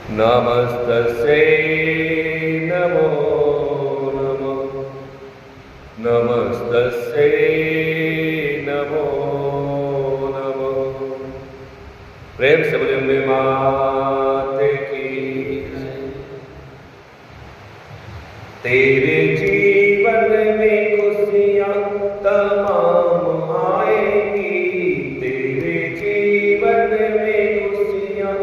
नमस्तस्यै नमो नमः। नमस्तस्यै नमो नमः। प्रेम से बोले अम्बे माते की। तेरे जीवन में खुशियाँ तमाम आएंगी। तेरे जीवन में खुशियाँ,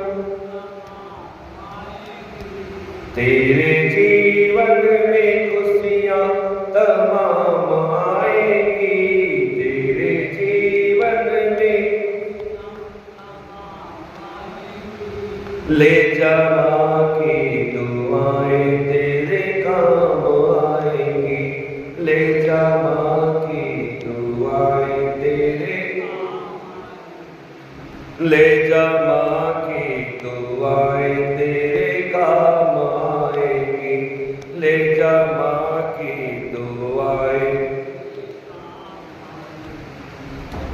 तेरे जीवन में खुशियाँ तमाम आएंगी। तेरे जीवन में ले जा माँ की दुआएं तेरे काम आएंगी। ले जा माँ की दुआएं तेरे, ले जा माँ की दुआएं तेरे काम आएंगी। ले जा माँ की दुआएं,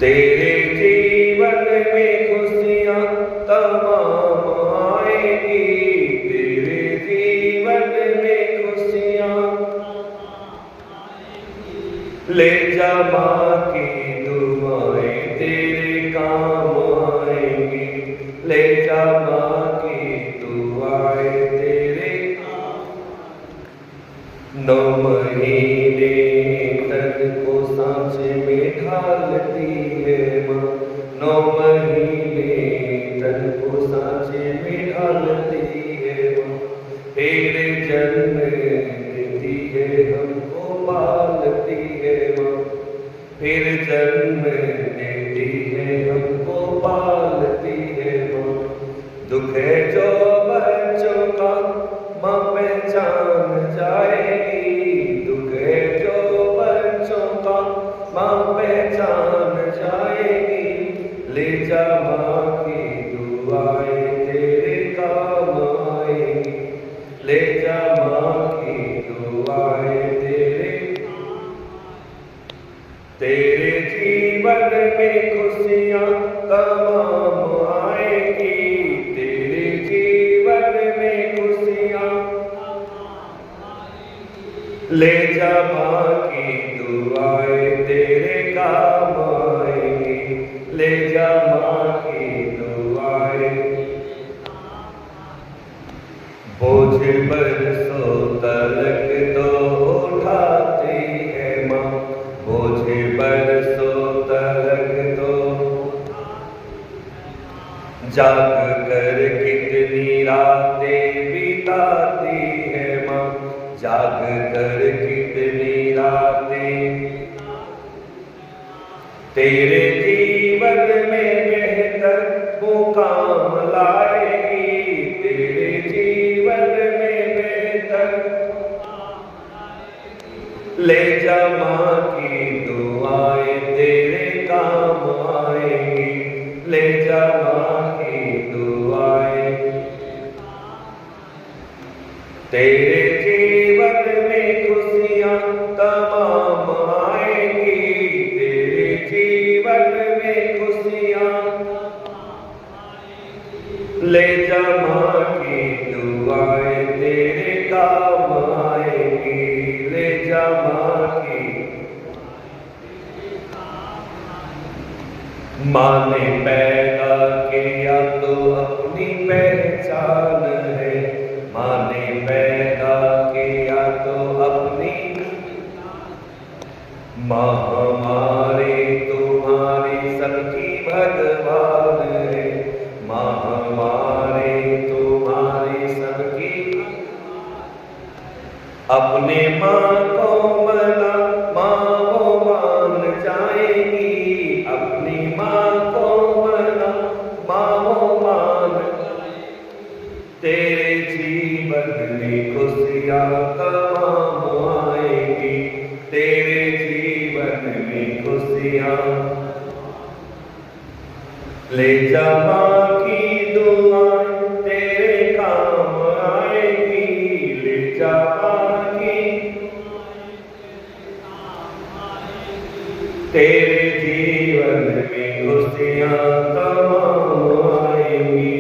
तेरे जीवन में खुशियाँ तमाम आएंगी। तेरे जीवन में खुशियाँ, ले जा माँ की दुआएं तेरे काम आएंगी। ले जा माँ की दुआएं तेरे, 9 महीने तन को सांचे में ढालती है माँ। 9 महीने तन को सांचे में ढालती है माँ। फिर जन्म देती है हमको पालती है माँ। फिर जन्म देती है हमको पालती है माँ। दुख है जो बच्चों का माँ पहचान जाएगी। दुख है जो बच्चों का माँ पहचान जाएगी। ले जा माँ की दुआएं तेरे काम आएंगी। ले जा माँ की दुआएं तेरे, तेरे जीवन में खुशियाँ तमाम आएंगी। तेरे जीवन में खुशियाँ, ले जा माँ की दुआएं तेरे काम आएंगी। ले जा माँ की दुआएं, बोझ बरसों तलक तो उठाती है माँ। बोझ बरसों तलक तो जाग कर कितनी रातें बिताती है माँ। जाग कर कितनी रातें तेरे जीवन में बेहतर मुकाम लाएगी। तेरे जीवन में बेहतर, ले जा माँ की दुआएं तेरे काम आएंगी। ले जा माँ की दुआएं, तेरे जीवन में खुशियाँ तमाम आएंगी। तेरे जीवन में खुशियाँ, ले जा माँ की दुआएं तेरे काम आएंगी। ले जा माँ की, माँ ने पैदा किया तो अपनी पहचान है। माँ ने पैदा किया तो अपनी, माँ हमारे तुम्हारे सबकी भगवान है। माँ हमारे तुम्हारे सबकी, अपने माँ को मना माँ वो मान जाएगी। अपनी माँ को मना माँ वो मान, तेरे जीवन में खुशियाँ तमाम आएंगी। तेरे जीवन में खुशियाँ, ले जा माँ की दुआएं तेरे काम आएंगी। ले जा माँ की, तेरे जीवन में खुशियाँ तमाम आएंगी।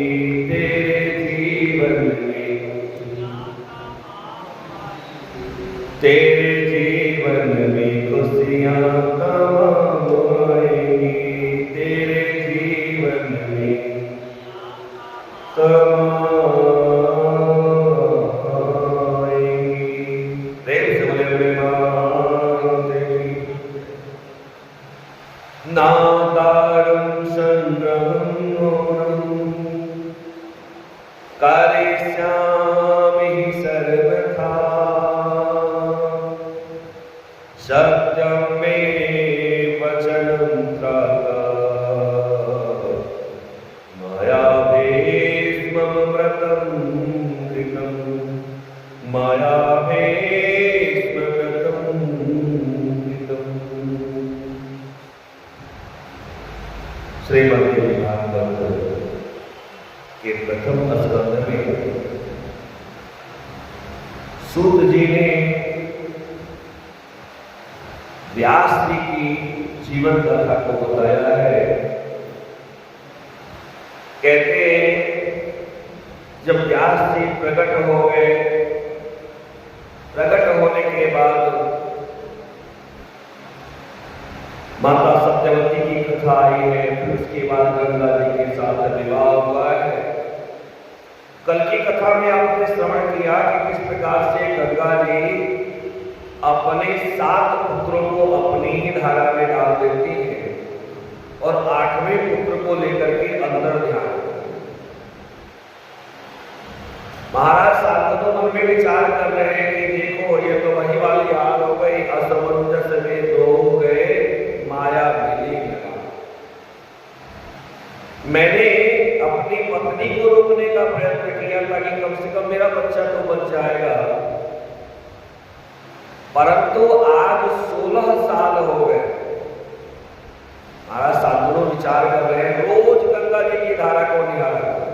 तेरे जीवन जीवन में, तेरे जीवन में खुशियाँ तमाम आएंगी, तेरे जीवन में तमाम आएंगी। प्रेम से बोले प्रेमानंद। नादारं संग्रहं करिष्यामि सर्वथा, सत्यं मे वचनं त्रयः, मया भीष्मव्रतं कृतं, मया भीष्मव्रतं कृतं। श्रीमद्भागवत के प्रथम स्कंध में सूत जी ने व्यास जी की जीवन कथा को बताया है। कहते हैं जब व्यास जी प्रकट हो गए, प्रकट होने के बाद माता सत्यवती की कथा आई है, फिर उसके बाद गंगा जी के साथ विवाह हुआ है। कल की कथा में आपने श्रवण किया कि किस प्रकार से गंगा जी अपने 7 पुत्रों को अपनी ही धारा में डाल देती है और 8वें पुत्र को लेकर के अंदर ध्यान। महाराज शांतनु मन में विचार कर रहे हैं कि देखो ये तो वही वाली हाल हो गई, असमंजस में दो हो गए, माया मिली लगा। मैंने अपनी पत्नी को रोकने का प्रयत्न किया था कि कम से कम मेरा बच्चा तो बच जाएगा, परंतु आज 16 साल हो गए। महाराज शांतनु विचार कर रहे हैं, रोज गंगा जी की धारा को निहारा करते,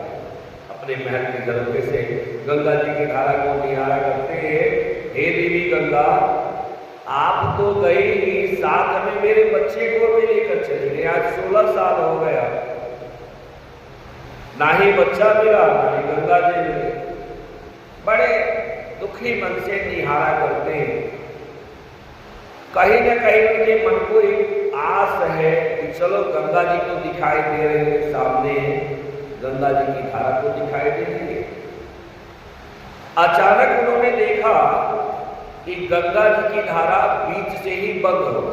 अपने महल के दरवाजे से गंगा जी की धारा को निहारा करते हैं। हे देवी गंगा, आप तो गई ही, साथ में मेरे बच्चे को भी लेकर चली गई। आज 16 साल हो गया, ना ही बच्चा मिला ना ही गंगा जी मिले। बड़े दुखी मन से निहारा करते हैं। कहीं न कहीं उनके मन को एक आस है कि चलो गंगा जी को दिखाई दे रहे हैं, सामने गंगा जी की धारा को दिखाई दे रही है। अचानक उन्होंने देखा कि गंगा जी की धारा बीच से ही बंद हो।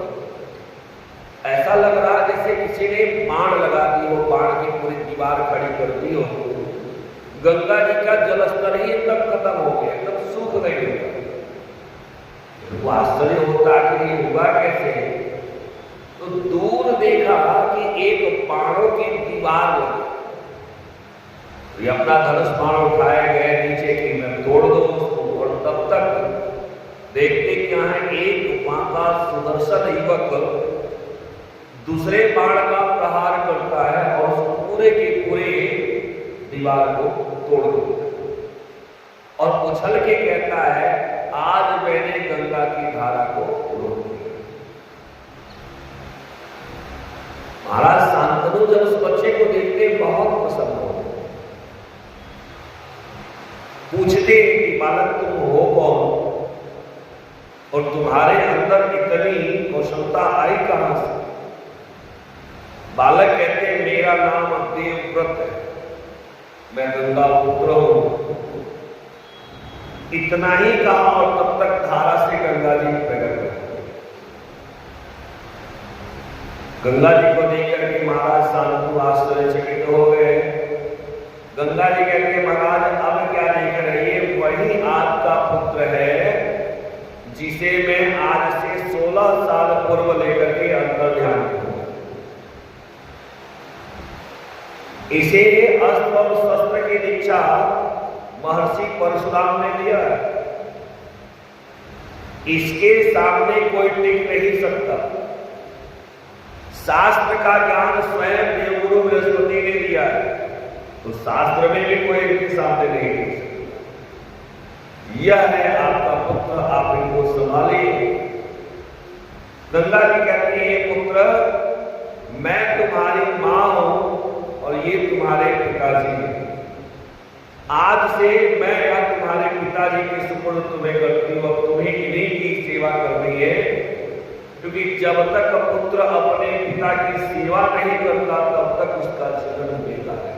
ऐसा लग रहा जैसे किसी ने बाण लगा दी हो, बाण की पूरी दीवार खड़ी कर दी हो। गंगा जी का जलस्तर ही एकदम खत्म हो गया, एकदम सूख गई। वो आश्चर्य होता कि ये हुआ कैसे। तो दूर देखा कि एक बाणों की दीवार लगी। ये अपना धनुष बाण उठाए गए नीचे कि मैं तोड़ दो उसको, और तब तक देखते क्या है, एक वहां का सुदर्शन युवक दूसरे बाण का प्रहार करता है और उस पूरे के पूरे दीवार को तोड़ देता है और उछल के कहता है, आज मैंने गंगा की धारा को रोक दिया। महाराज शांतनु जब उस बच्चे को देखते बहुत प्रसन्न हो, पूछते कि बालक तुम हो कौन और तुम्हारे अंदर इतनी कौशलता आई कहां से। बालक कहते हैं, मेरा नाम देवव्रत है, मैं गंगा पुत्र हूं। इतना ही कहा और तब तक धारा से गंगा जी प्रकट हुए। गंगा जी को देखकर के महाराज शांतनु आश्चर्यचकित हो गए। गंगा जी कहते हैं, महाराज अब क्या देख रहे हैं, वही आपका पुत्र है जिसे मैं आज से 16 साल पूर्व लेकर के अंतर ध्यान किया। इसे अस्त्र और शस्त्र की दीक्षा महर्षि परशुराम ने दिया। इसके सामने कोई टिक नहीं सकता। शास्त्र का ज्ञान स्वयं देवगुरु बृहस्पति ने दिया है, तो शास्त्र में भी कोई इनके सामने नहीं टिक सकता। यह है आपका पुत्र, आप इनको संभालिए। गंगा जी कहती है, पुत्र मैं तुम्हारी मां हूं और ये तुम्हारे पिताजी हैं। आज से मैं या तुम्हारे पिताजी की सुपुर्द तुम्हें करती हूँ, अब तुम्हें इन्हीं की सेवा करनी है, क्योंकि जब तक पुत्र अपने पिता की सेवा नहीं करता तब तक उसका जीवन बेकार है।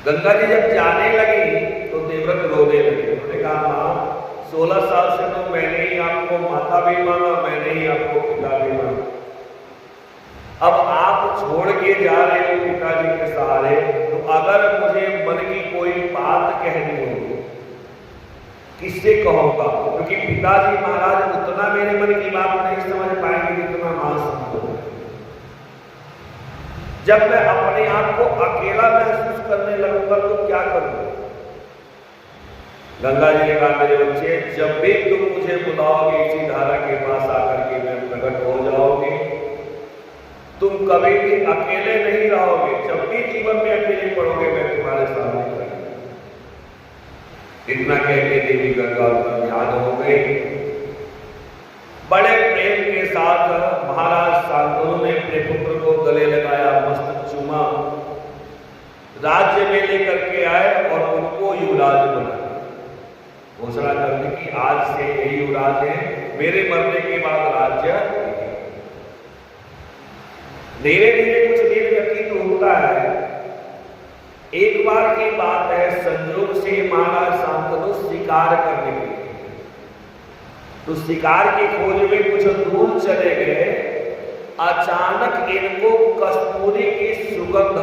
गंगा जी जब जाने लगी तो देवव्रत रोने लगे। उन्होंने कहा, मां 16 साल से तो मैंने ही आपको माता भी माना, मैंने ही आपको पिता भी माना, अब आप छोड़ के जा रहे हो पिताजी के सहारे, तो अगर मुझे मन की कोई बात कहनी होगी किससे कहूंगा? क्योंकि पिताजी महाराज उतना मेरे मन की बात नहीं समझ पाएंगे जितना मां समझ। जब मैं अपने आप को अकेला महसूस करने लगूंगा तो क्या करूंगा? गंगा जी ने कहा, मेरे बच्चे, जब भी तुम मुझे बुलाओगे इसी धारा के पास आकर के मैं प्रकट हो जाओगे, तुम कभी भी अकेले नहीं रहोगे। जब भी जीवन में अकेले पड़ोगे मैं तुम्हारे सामने खड़ा। इतना कह के देवी गंगा पर ध्यान हो गई। बड़े प्रेम के साथ महाराज शांतनु ने अपने पुत्र को गले लगाया, मस्तक चूमा, राज्य में लेकर के आए और उनको युवराज बनाया। घोषणा करने की आज से यही युवराज है, मेरे मरने के बाद राज्य। धीरे धीरे कुछ दिन व्यतीत होता है। एक बार की बात है, संयोग से महाराज शांतनु शिकार करने के लिए, तो शिकार की खोज में कुछ दूर चले गए। अचानक इनको कस्तूरी की सुगंध,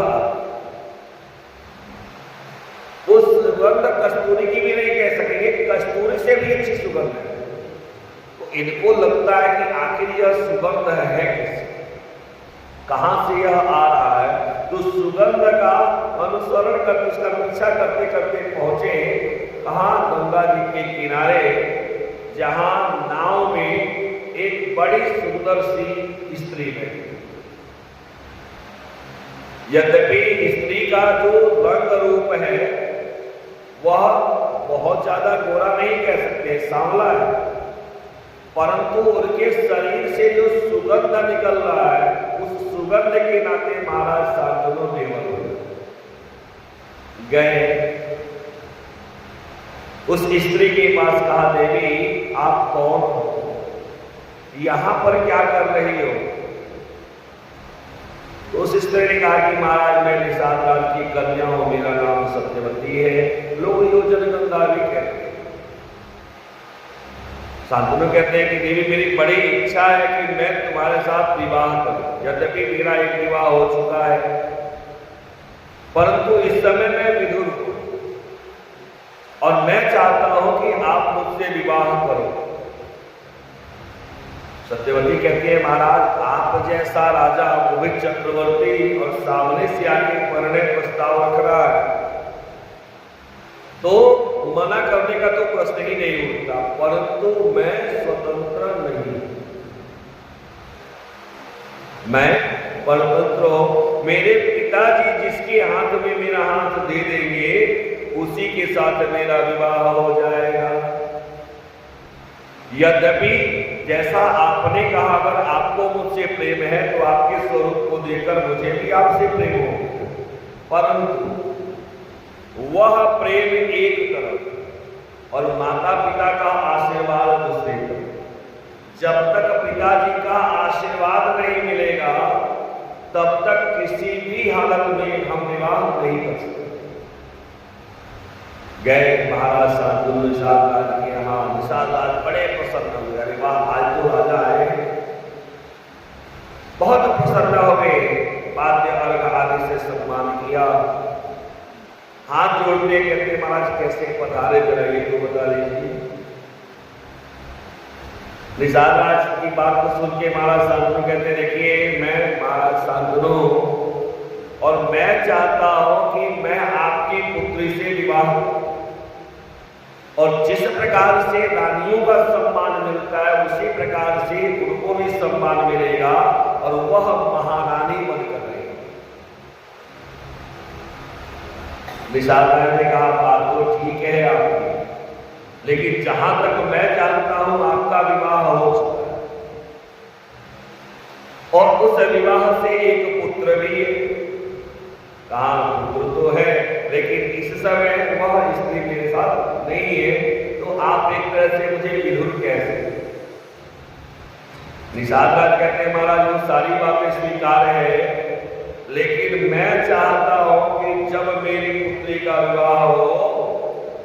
उस सुगंध कस्तूरी की भी नहीं कह सकेंगे, कस्तूरी से भी अच्छी सुगंध है। तो इनको लगता है कि आखिर यह सुगंध है किसकी, कहां से यह आ रहा है? तो सुगंध का अनुसरण करके उसका पीछा करते करते पहुंचे कहां? गंगा जी के किनारे, जहां नाव में एक बड़ी सुंदर सी स्त्री है। यद्यपि स्त्री का जो रंग रूप है वह बहुत ज्यादा गोरा नहीं कह सकते, सांवला है, परंतु उनके शरीर से जो सुगंध निकल रहा है उस सुगंध के नाते महाराज शांतनु देवल गए। उस स्त्री के पास कहा, देवी आप कौन हो, यहां पर क्या कर रही हो? तो उस स्त्री ने कहा कि महाराज मैं निषाद राज की कन्या हूं, मेरा नाम सत्यवती है, लोग योजन गंगा भी कहते हैं। शांतनु कहते हैं कि देवी मेरी बड़ी इच्छा है कि मैं तुम्हारे साथ विवाह करूं, यद्यपि मेरा एक विवाह हो चुका है, परंतु इस समय मैं विधुर हूं और मैं चाहता हूं कि आप मुझसे विवाह करो। सत्यवती कहती है, महाराज आप जैसा राजा मोहित चक्रवर्ती और सामने से आके परिणय प्रस्ताव रख रहा है तो मना करने का तो प्रश्न ही नहीं उठता, परंतु मैं स्वतंत्र नहीं, मैं परतंत्र हूं। मेरे पिताजी जिसके हाथ में मेरा हाथ दे देंगे उसी के साथ मेरा विवाह हो जाएगा। यद्यपि जैसा आपने कहा, अगर आपको मुझसे प्रेम है तो आपके स्वरूप को देखकर मुझे भी आपसे प्रेम हो, परंतु वह प्रेम एक तरफ और माता पिता का आशीर्वाद दूसरी तरफ। जब तक पिताजी का आशीर्वाद नहीं मिलेगा तब तक किसी भी हालत में हम विवाह नहीं कर सकते। गए महाराज शांतनु निषाद राज के यहाँ। निषाद राज बड़े प्रसन्न हुए, अरे वाह आज तो राजा आए, बहुत प्रसन्न हो गए। वाद्य अर्घ आदि से सम्मान किया, हाथ जोड़ते कहते महाराज कैसे पधारे जरा ये तो बता लीजिए। निषाद राज की बात को सुन के महाराज शांतनु कहते, देखिए मैं महाराज शांतनु और मैं चाहता हूं कि मैं आपकी पुत्री से विवाह करूं, और जिस प्रकार से रानियों का सम्मान मिलता है उसी प्रकार से उनको भी सम्मान मिलेगा और वह महारानी बनकर रहेगी। निषाद राज ने कहा, बात तो ठीक है आपकी, लेकिन जहां तक मैं जानता हूं आपका विवाह हो चुका है और उस विवाह से एक पुत्र भी है। कहा पुत्र तो है लेकिन इस समय वह स्त्री मेरे साथ नहीं है, तो आप एक तरह से मुझे विधुर कह सकते। निषाद राज कहते हैं महाराज वो सारी बातें स्वीकार है, लेकिन मैं चाहता हूं कि जब मेरी पुत्री का विवाह हो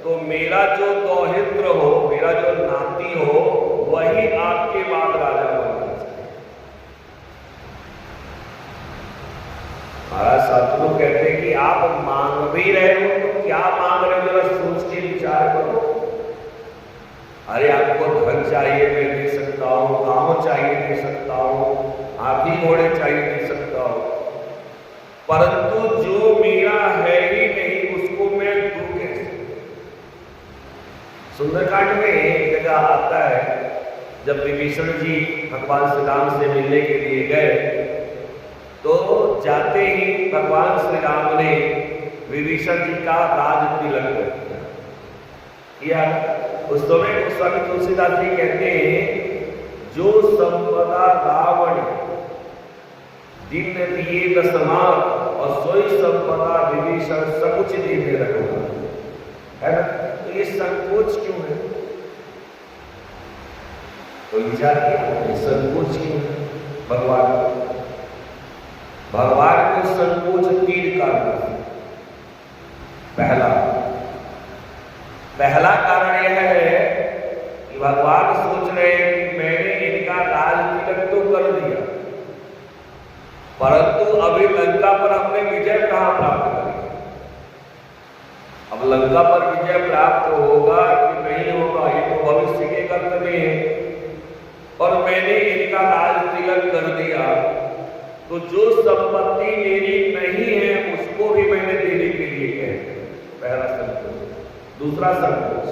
तो मेरा जो दौहित्र हो, मेरा जो नाती हो, वही आपके बाद राजा बनना चाहिए। महाराज शास्त्रों कहते हैं कि आप मांग भी रहे हो तो क्या मांग रहे हो, जरा सोच के विचार करो। अरे आपको धन चाहिए, मैं दे सकता हूं, गांव चाहिए दे सकता हूं, हाथी घोड़े चाहिए दे सकता हूं, परंतु जो मेरा है ही नहीं उसको मैं दूं कैसे। सुंदरकांड में एक जगह आता है, जब विभीषण जी भगवान श्री राम से मिलने के लिए गए तो जाते ही भगवान श्री राम ने विभीषण जी का राज तिलक किया। उस समय गोस्वामी तुलसीदास जी कहते हैं जो संपदा रावण दिन दिए दसमान और सोई संपदा विभीषण सकुच दीने रखो, है ना। तो ये संकोच क्यों है, तो विचार किया संकोच क्यों है। भगवान को संकोच तीन कारण। पहला कारण यह है कि भगवान सोच रहे हैं कि मैंने इनका राज तिलक तो कर दिया, परंतु अभी लंका पर हमने विजय कहां प्राप्त करी। अब लंका पर विजय प्राप्त होगा कि नहीं होगा ये तो भविष्य के कर्तव्य है, और मैंने इनका राज तिलक कर दिया तो जो संपत्ति मेरी नहीं है उसको भी मैंने देने के लिए कह। पहला संकोच। दूसरा संकोच,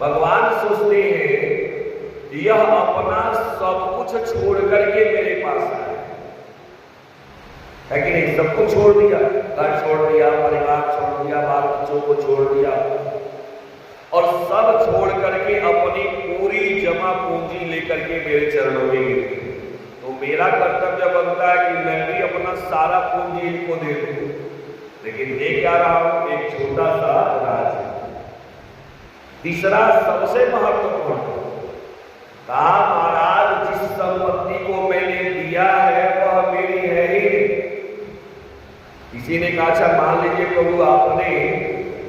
भगवान सोचते हैं यह अपना सब कुछ छोड़ करके मेरे पास आया है कि नहीं। सब कुछ छोड़ दिया, घर छोड़ दिया, परिवार छोड़ दिया, बाल बच्चों को छोड़ दिया, और सब छोड़ करके अपनी पूरी जमा पूंजी लेकर के मेरे चरणों में गिर गई। तो मेरा कर्तव्य बनता है कि मैं भी अपना सारा पूंजी इनको दे दूं, लेकिन दे क्या रहा हूं, एक छोटा सा राज। तीसरा सबसे महत्वपूर्ण, कहा महाराज जिस संपत्ति को मैंने दिया है वह मेरी है ही नहीं। किसी ने कहा अच्छा मान लीजिए प्रभु आपने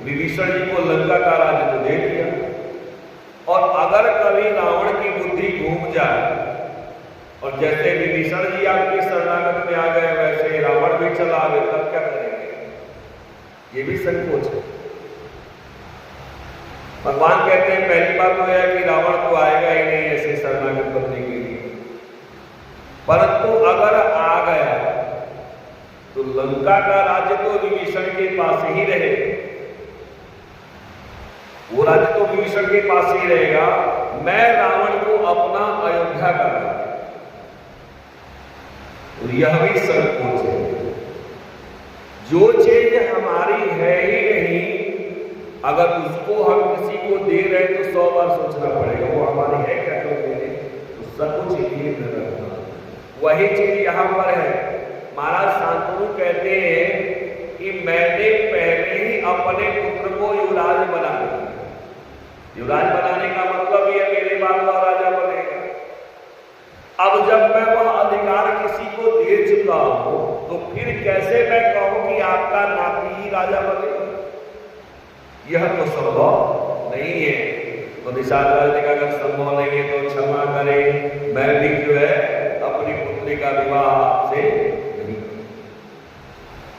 विभीषण जी को लंका का राज्य तो दे दिया, और अगर कभी रावण की बुद्धि घूम जाए और जैसे विभीषण जी आपके शरणागत में आ गए वैसे रावण भी चला गए, तब क्या करेंगे। ये भी संकोच है। भगवान कहते हैं पहली बात तो है कि रावण तो आएगा ही नहीं ऐसे शरणागत बनने के लिए, परंतु अगर आ गया तो लंका का राज्य तो विभीषण के पास ही रहेगा, वो राज्य तो विभीषण के पास ही रहेगा। मैं रावण को अपना अयोध्या का राज्य, तो यह भी संकोच है। जो चीज हमारी है ही नहीं, अगर उसको हम किसी को दे रहे तो 100 बार सोचना पड़ेगा वो हमारी है क्या, तो दे तो सब कुछ लिए रखना। वही चीज यहाँ पर है। महाराज शांतनु कहते हैं कि मैंने पहले ही अपने पुत्र को युवराज बना दिया। युवराज बनाने का मतलब ये मेरे बाद वह राजा बनेगा। अब जब मैं वह अधिकार किसी को दे चुका हूं तो फिर कैसे मैं कहूं कि आपका नाती ही राजा बनेगा, यह तो संभव नहीं है। तो निषाद राज का अगर संभव नहीं है तो क्षमा करें, मैं भी जो है अपनी पुत्री का विवाह आपसे नहीं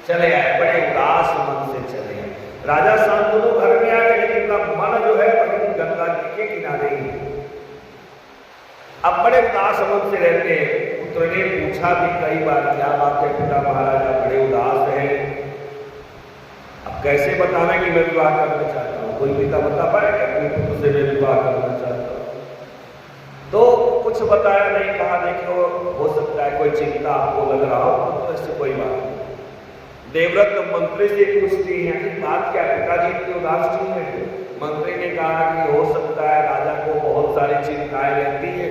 चले आए, बड़े उदास मन से चले आए। राजा शांतनु घर में आ गए, लेकिन उनका मन जो है वही गंगा जी के किनारे ही। अब बड़े उदास मन से रहते हैं। पुत्र ने पूछा भी कई बार क्या बात है पिता महाराजा बड़े उदास है, अब कैसे बताना कि मैं विवाह करना चाहता हूँ। कोई पिता बता पाएगा अपने पुत्र से मैं विवाह करना चाहता हूँ, तो कुछ बताया नहीं, कहा देखो हो सकता है कोई चिंता आपको लग रहा हो, तो ऐसे कोई बात नहीं। देवव्रत मंत्री से पूछती है कि बात क्या, पिताजी इतने उदास क्यों है। मंत्री ने कहा कि हो सकता है राजा को बहुत सारी चिंताएं रहती है,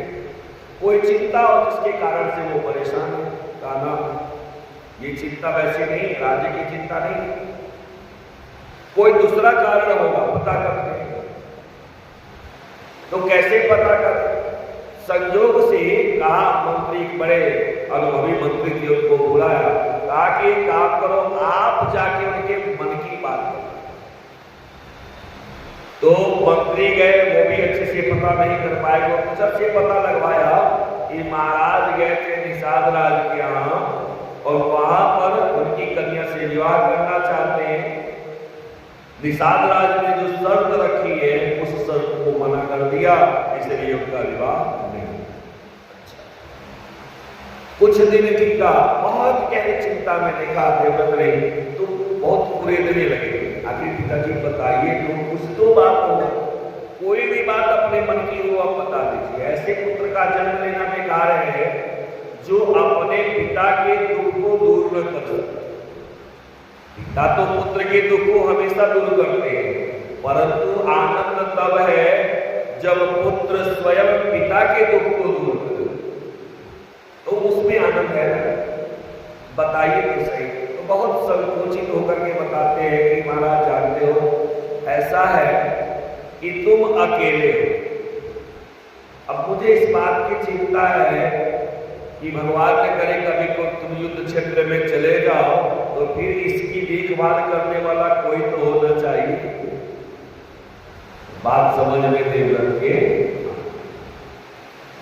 कोई चिंता और जिसके कारण से वो परेशान है। कहा ना ये चिंता वैसे नहीं, राज्य की चिंता नहीं, कोई दूसरा कारण होगा, पता करते हैं। तो कैसे पता कर? संजोग से कहा, मंत्री बड़े अनुभवी मंत्री थे, उनको बुलाया, कहा कि एक काम करो, आप जाके उनके मन की बात करो। तो मंत्री गए, वो भी अच्छे से पता नहीं कर पाए, वो सबसे पता लगवाया कि महाराज गए थे निषाद राज के यहाँ और वहां पर उनकी कन्या से विवाह करना चाहते हैं। निषाद राज ने जो शर्त रखी है उस शर्त को मना कर दिया, इसलिए उनका विवाह नहीं। कुछ दिन टीका, बहुत गहरी चिंता में देखा देवव्रत ने, तो बहुत बुरे दिन लगे। आखिर पिताजी बताइए, तो कुछ तो बात हो, कोई भी बात अपने मन की हो आप बता दीजिए। ऐसे पुत्र का जन्म लेना बेकार है जो अपने पिता के दुख को दूर न कर सकता। पिता तो पुत्र के दुख को हमेशा दूर करते हैं, परंतु आनंद तब है जब पुत्र स्वयं पिता के दुख को दूर करे, तो उसमें आनंद है। बताइए तो सही। तो बहुत संकोचित होकर के बताते हैं कि महाराज जानते हो, ऐसा है कि तुम अकेले हो। अब मुझे इस बात की चिंता है कि भगवान ने करे कभी को तुम युद्ध क्षेत्र में चले जाओ, तो फिर इसकी देखभाल करने वाला कोई तो होना चाहिए। बात समझ में देवव्रत के,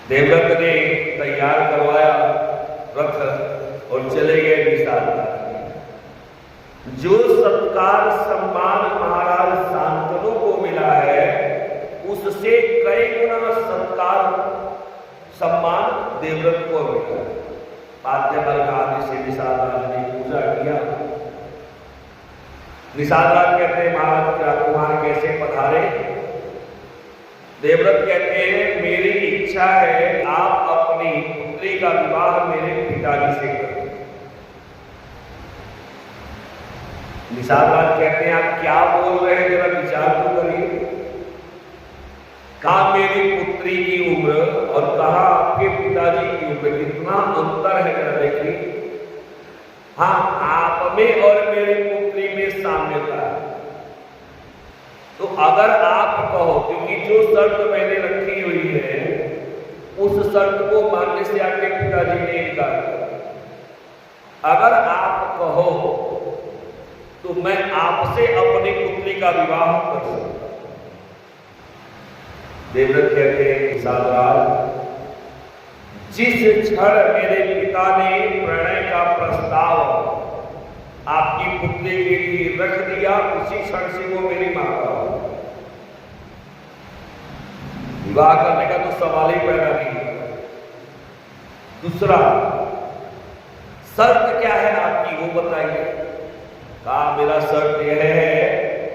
देवव्रत ने तैयार करवाया रथ और चले गए निषाद। जो सत्कार सम्मान महाराज शांतनु को मिला है, उससे कई गुना सत्कार सम्मान देवव्रत को मिला। पाद्य बल आदि से निषाद राज ने पूजा किया। निषाद राज कहते हैं, महाराज क्या कुमार कैसे पधारे? देवव्रत कहते हैं, मेरी इच्छा है आप अपनी पुत्री का विवाह मेरे पिताजी से करें। निषाद राज कहते हैं, आप क्या बोल रहे हैं, जरा विचार तो करिए। कहा मेरी पुत्री की उम्र और कहा आपके पिताजी की उम्र, कितना अंतर है जरा देखिए। हाँ, आप में और मेरी पुत्री में साम्यता है। तो अगर आप कहो, क्योंकि जो शर्त मैंने रखी हुई है उस शर्त को मानने से आपके पिताजी ने इनकार किया। अगर आप कहो तो मैं आपसे अपनी पुत्री का विवाह कर सकता। देवव्रत कहते हैं, निषाद राज, जिस क्षण मेरे पिता ने प्रणय का प्रस्ताव आपकी पुत्री के लिए रख दिया, उसी क्षण से वो मेरी माता हो। विवाह करने का तो सवाल ही पैदा नहीं होता। दूसरा, शर्त क्या है आपकी, वो बताइए। कहा मेरा शर्त यह है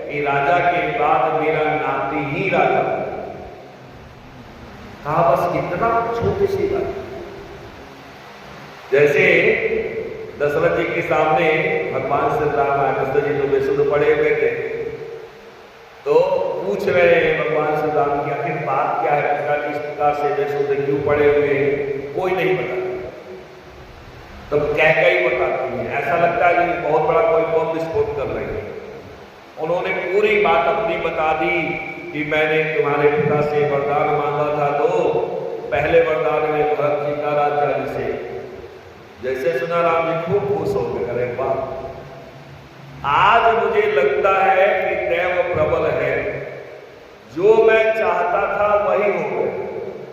कि राजा के बाद मेरा नाती ही राजा। कहा बस इतना, छोटी सी बात। जैसे दशरथ जी के सामने भगवान श्री राम आए, दशरथ जी तो बेसुध पड़े हुए थे, तो पूछ रहे हैं भगवान श्री राम की आखिर बात क्या है, पिता किस प्रकार से बेसुध क्यों पड़े हुए हैं, कोई नहीं पता। तब कैकेयी बताती है, ऐसा लगता है कि बहुत बड़ा कोई बम विस्फोट कर रहे हैं। उन्होंने पूरी बात अपनी बता दी कि मैंने तुम्हारे पिता से वरदान मांगा था, तो पहले वरदान में भरत जी का राज्य से। जैसे सुना राम जी खूब खुश हो गए, अरे वाह, आज मुझे लगता है कि देव प्रबल है, जो मैं चाहता था वही हो गया।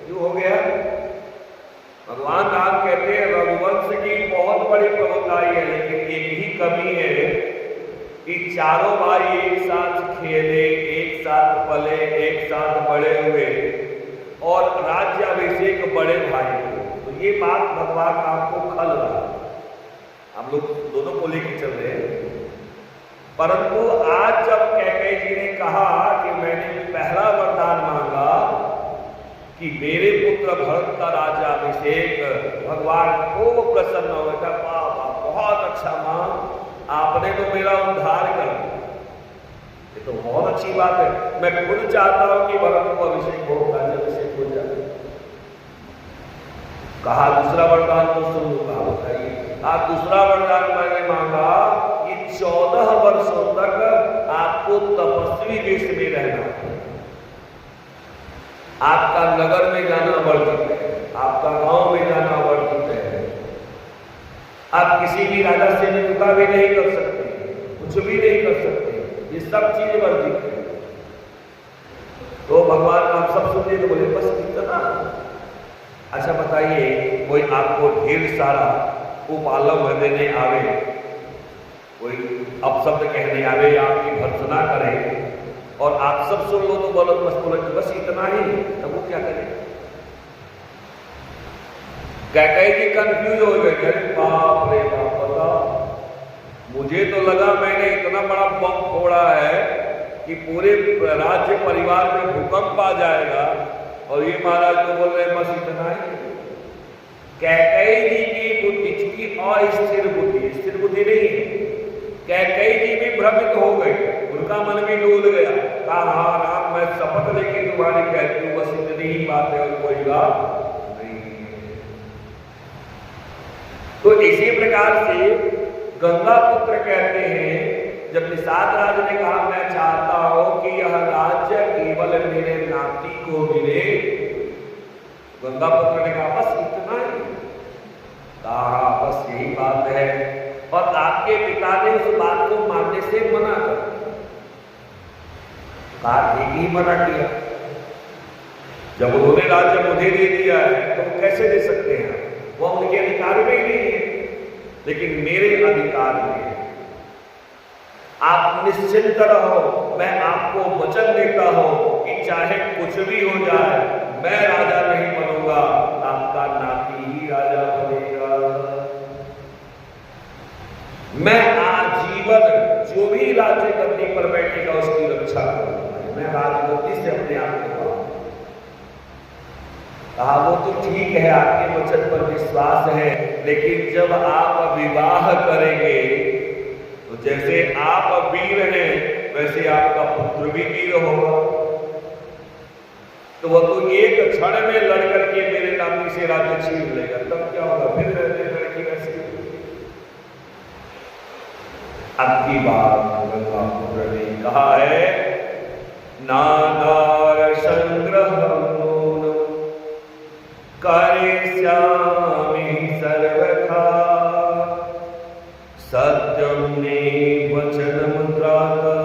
क्यों हो गया? भगवान राम कहते हैं, रघुवंश की बहुत बड़ी प्रभुता है, लेकिन एक ही कमी है कि चारों भाई एक साथ खेले, एक साथ पले, एक साथ बड़े हुए और राज्याभिषेक बड़े भाई को। तो ये बात भगवान आपको खल रहा, हम लोग दोनों को लेकर चल रहे हैं। परंतु आज जब कैकेयी जी ने कहा कि मैंने पहला वरदान मांगा कि मेरे पुत्र भरत का राज्याभिषेक, भगवान को प्रसन्न हो गया। बाबा बहुत अच्छा मां, आपने तो मेरा उद्धार कर दिया, ये तो बहुत अच्छी बात है। मैं खुद चाहता हूं कि भरत को अभिषेक हो, राज्याभिषेक हो जाए। कहा दूसरा वरदान तो सुनो, कहा बताइए। दूसरा वरदान मैंने मांगा कि 14 वर्षों तक आप आपको तपस्वी देश में रहना, आपका नगर में जाना वर्जित है, आपका गांव में जाना वर्जित है, आप किसी भी राजा से मित्रता भी नहीं कर सकते, कुछ भी नहीं कर सकते, ये सब चीजें वर्जित है। तो भगवान आप सब सुनिए तो बोले बस इतना। अच्छा बताइए, कोई आपको ढेर सारा उपालव देने आवे, कोई अपशब्द कहने आवे या आपकी भर्त्सना करे और आप सब सुन लो तो बोलो बस इतना ही, तब वो क्या करे? कैकेयी जी कंफ्यूज हो गए, अरे बाप रे बाप, बताओ मुझे तो लगा मैंने इतना बड़ा बम फोड़ा है कि पूरे राज्य परिवार में भूकंप आ जाएगा, और ये महाराज तो बोल रहे बस इतना ही। कैकेयी जी की बुद्धि की अस्थिर बुद्धि, स्थिर बुद्धि नहीं है। कैकेयी जी भी भ्रमित हो गई, उनका मन भी डूब गया, कहा हाँ राम मैं शपथ लेके तुम्हारी कहती हूँ, बस इतनी ही बात है और कोई बात नहीं है। तो इसी प्रकार से गंगा पुत्र कहते हैं, जब निषाद राज ने कहा मैं चाहता हूं कि यह राज्य केवल मेरे नाती को मिले, गंगा पुत्र ने कहा बस इतना ही, कहा बस यही बात है, और आपके पिता ने उस बात को मानने से मना कर, कहा ठीक ही मना किया, जब उन्होंने राज्य मुझे दे दिया है तो कैसे दे सकते हैं, वह उनके अधिकार में ही नहीं है, लेकिन मेरे अधिकार में है। आप निश्चिंत रहो, मैं आपको वचन देता हूं कि चाहे कुछ भी हो जाए मैं राजा नहीं बनूंगा, आपका नाती ही राजा बनेगा। मैं आजीवन जो भी राज्य गद्दी पर बैठेगा उसकी रक्षा करूंगा, मैं राजगद्दी से अपने आप को कहा वो तो ठीक है, आपके वचन पर विश्वास है, लेकिन जब आप विवाह करेंगे तो जैसे आप वीर हैं वैसे आपका पुत्र भी वीर होगा, तो वह तो एक क्षण में लड़ करके मेरे नाती से राज्य छीन लेगा, तब क्या होगा, फिर लड़की वैसे। अब की बात गंगा पुत्र ने कहा है, नागार संग्रह करिष्यामि सर्वथा, सत्यं मे वचनं त्राता,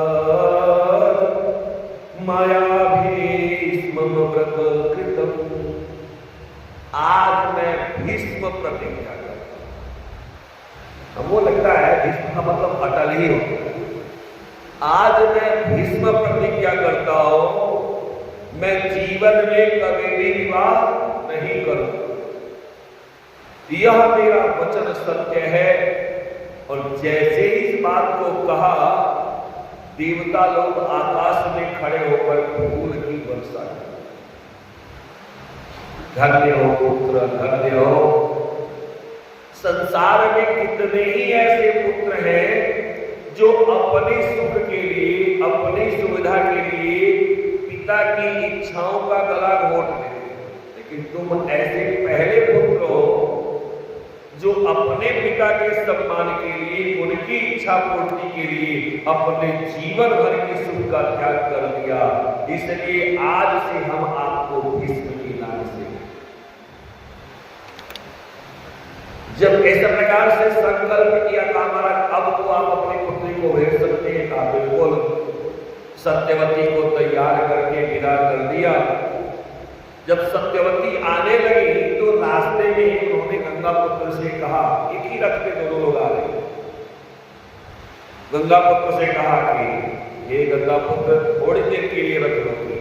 मया भीष्मं व्रत कृतं। आज मैं भीष्म प्रतिज्ञा करता हूं, हमको लगता है भीष्म का मतलब अटल ही होता। आज मैं भीष्म प्रतिज्ञा करता हूं, मैं जीवन में कभी भी विवाह नहीं करूंगा, यह मेरा वचन सत्य है। और जैसे ही इस बात को कहा, देवता लोग आकाश में खड़े होकर फूल की वर्षा की, धन्य हो पुत्र धन्य हो। संसार में कितने ही ऐसे पुत्र हैं जो अपने सुख के लिए, अपनी सुविधा के लिए पिता की इच्छाओं का गला घोट देते, लेकिन तुम ऐसे पहले पुत्र हो जो अपने पिता के सम्मान के लिए, उनकी इच्छा पूर्ति के लिए अपने जीवन भर की सुख का त्याग कर दिया। इसलिए आज से हम आपको भीष्म के नाम से, जब इस प्रकार से संकल्प किया था हमारा, अब तो आप अपनी पुत्री को भेज सकते हैं, कहा बिल्कुल। सत्यवती को तैयार करके विदा कर दिया। जब सत्यवती आने लगी तो रास्ते में उन्होंने गंगा पुत्र से कहा, एक ही रथ पे दोनों लोग आ रहे, गंगा पुत्र से कहा कि हे गंगा पुत्र थोड़ी देर के लिए रथ रोकिए,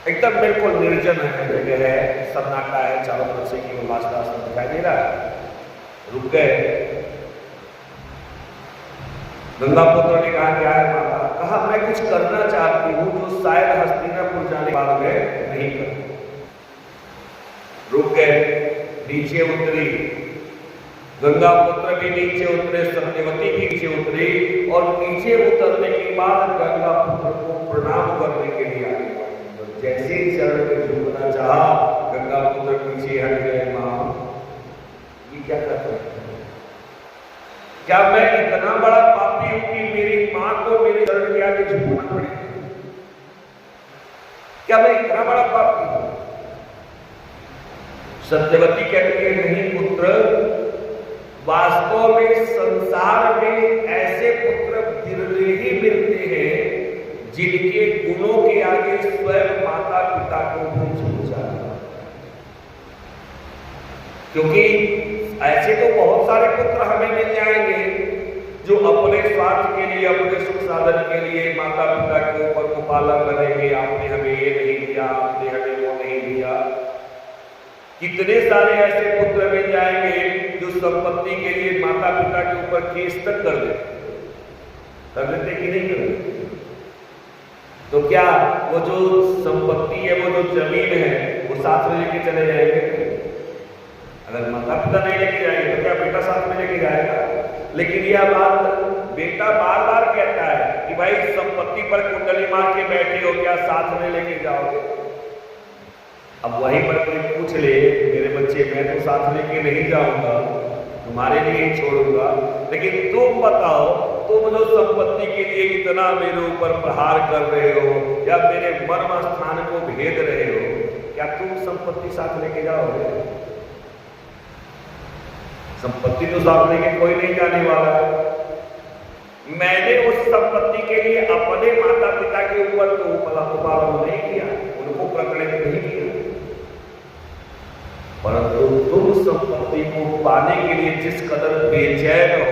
एकदम बिल्कुल निर्जन है जगह है, सन्नाटा है, चारों तरफ से केवल वास्ता दिखाई दे रहा है, रुक गए। गंगा पुत्र ने कहा क्या है माता, कहा मैं कुछ करना चाहती हूं जो शायद हस्तिनापुर जाने के बाद में नहीं कर। रुक गए, नीचे उतरी, गंगा पुत्र भी नीचे उतरे, सत्यवती भी नीचे उतरी, और नीचे उतरने के बाद गंगा पुत्र को प्रणाम करने के लिए आगे बढ़े। जैसे ही चरण में झुकना चाहा, गंगा पुत्र पीछे हट गए। मां ये क्या कर रहे हैं, क्या मैं इतना बड़ा पापी हूं कि मेरी मां को मानना पड़ेगा। क्या मैं इतना बड़ा पाप किया? सत्यवती कहती है नहीं पुत्र, वास्तव में संसार में ऐसे पुत्र बिरले ही मिलते हैं जिनके गुणों के आगे स्वयं माता पिता को भी झुक जाता। क्योंकि ऐसे तो बहुत सारे पुत्र हमें मिल जाएंगे जो अपने स्वार्थ के लिए, अपने सुख साधन के लिए माता पिता के ऊपर कुपाला करेंगे, आपने हमें ये नहीं दिया, आपने हमें वो नहीं दिया। कितने सारे ऐसे पुत्र मिल जाएंगे जो संपत्ति के लिए माता पिता के ऊपर केस तक कर देते कि नहीं करते? तो क्या वो जो संपत्ति है, वो जो जमीन है, वो साथ में लेके चले जाएंगे? अगर माता पिता नहीं लेके जाएंगे तो क्या बेटा साथ में लेके जाएगा? लेकिन यह बात बेटा बार बार कहता है कि भाई संपत्ति पर कुंडली मार के बैठे हो, क्या साथ में लेके जाओगे? अब वहीं पर कोई पूछ ले, मेरे बच्चे मैं तो साथ लेके नहीं जाऊंगा, तुम्हारे लिए ही छोड़ूंगा, लेकिन तुम बताओ, तुम जो संपत्ति के लिए इतना मेरे ऊपर प्रहार कर रहे हो या मेरे मर्म स्थान को भेद रहे हो, क्या तुम संपत्ति साथ लेके जाओगे? संपत्ति तो साथ लेके कोई नहीं जाने वाला। मैंने उस संपत्ति के लिए अपने माता पिता के ऊपर तो उपलाभ नहीं किया, उनको प्रकटित नहीं किया, परंतु तुम संपत्ति को पाने के लिए जिस कदर बेचैन हो।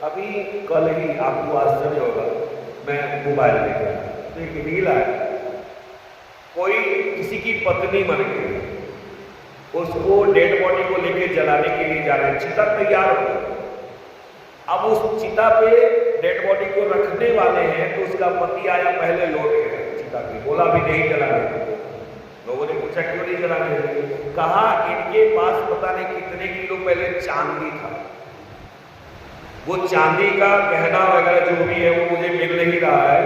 अभी कल ही आपको आश्चर्य होगा, मैं मोबाइल देख रहा तो एक रील आया, कोई किसी की पत्नी मर गई, उसको डेड बॉडी को लेके जलाने के लिए जा रहे हैं, चिता तैयार हो गई। अब उस चिता पे डेड बॉडी को रखने वाले हैं तो उसका पति आया, पहले लौट गया चिता पे, बोला भी नहीं जलाने। लोगों ने पूछा क्यों नहीं जलाने? कहा इनके पास पता नहीं कितने किलो पहले चांदी था, वो चांदी का गहना वगैरह जो भी है वो मुझे मिल नहीं रहा है।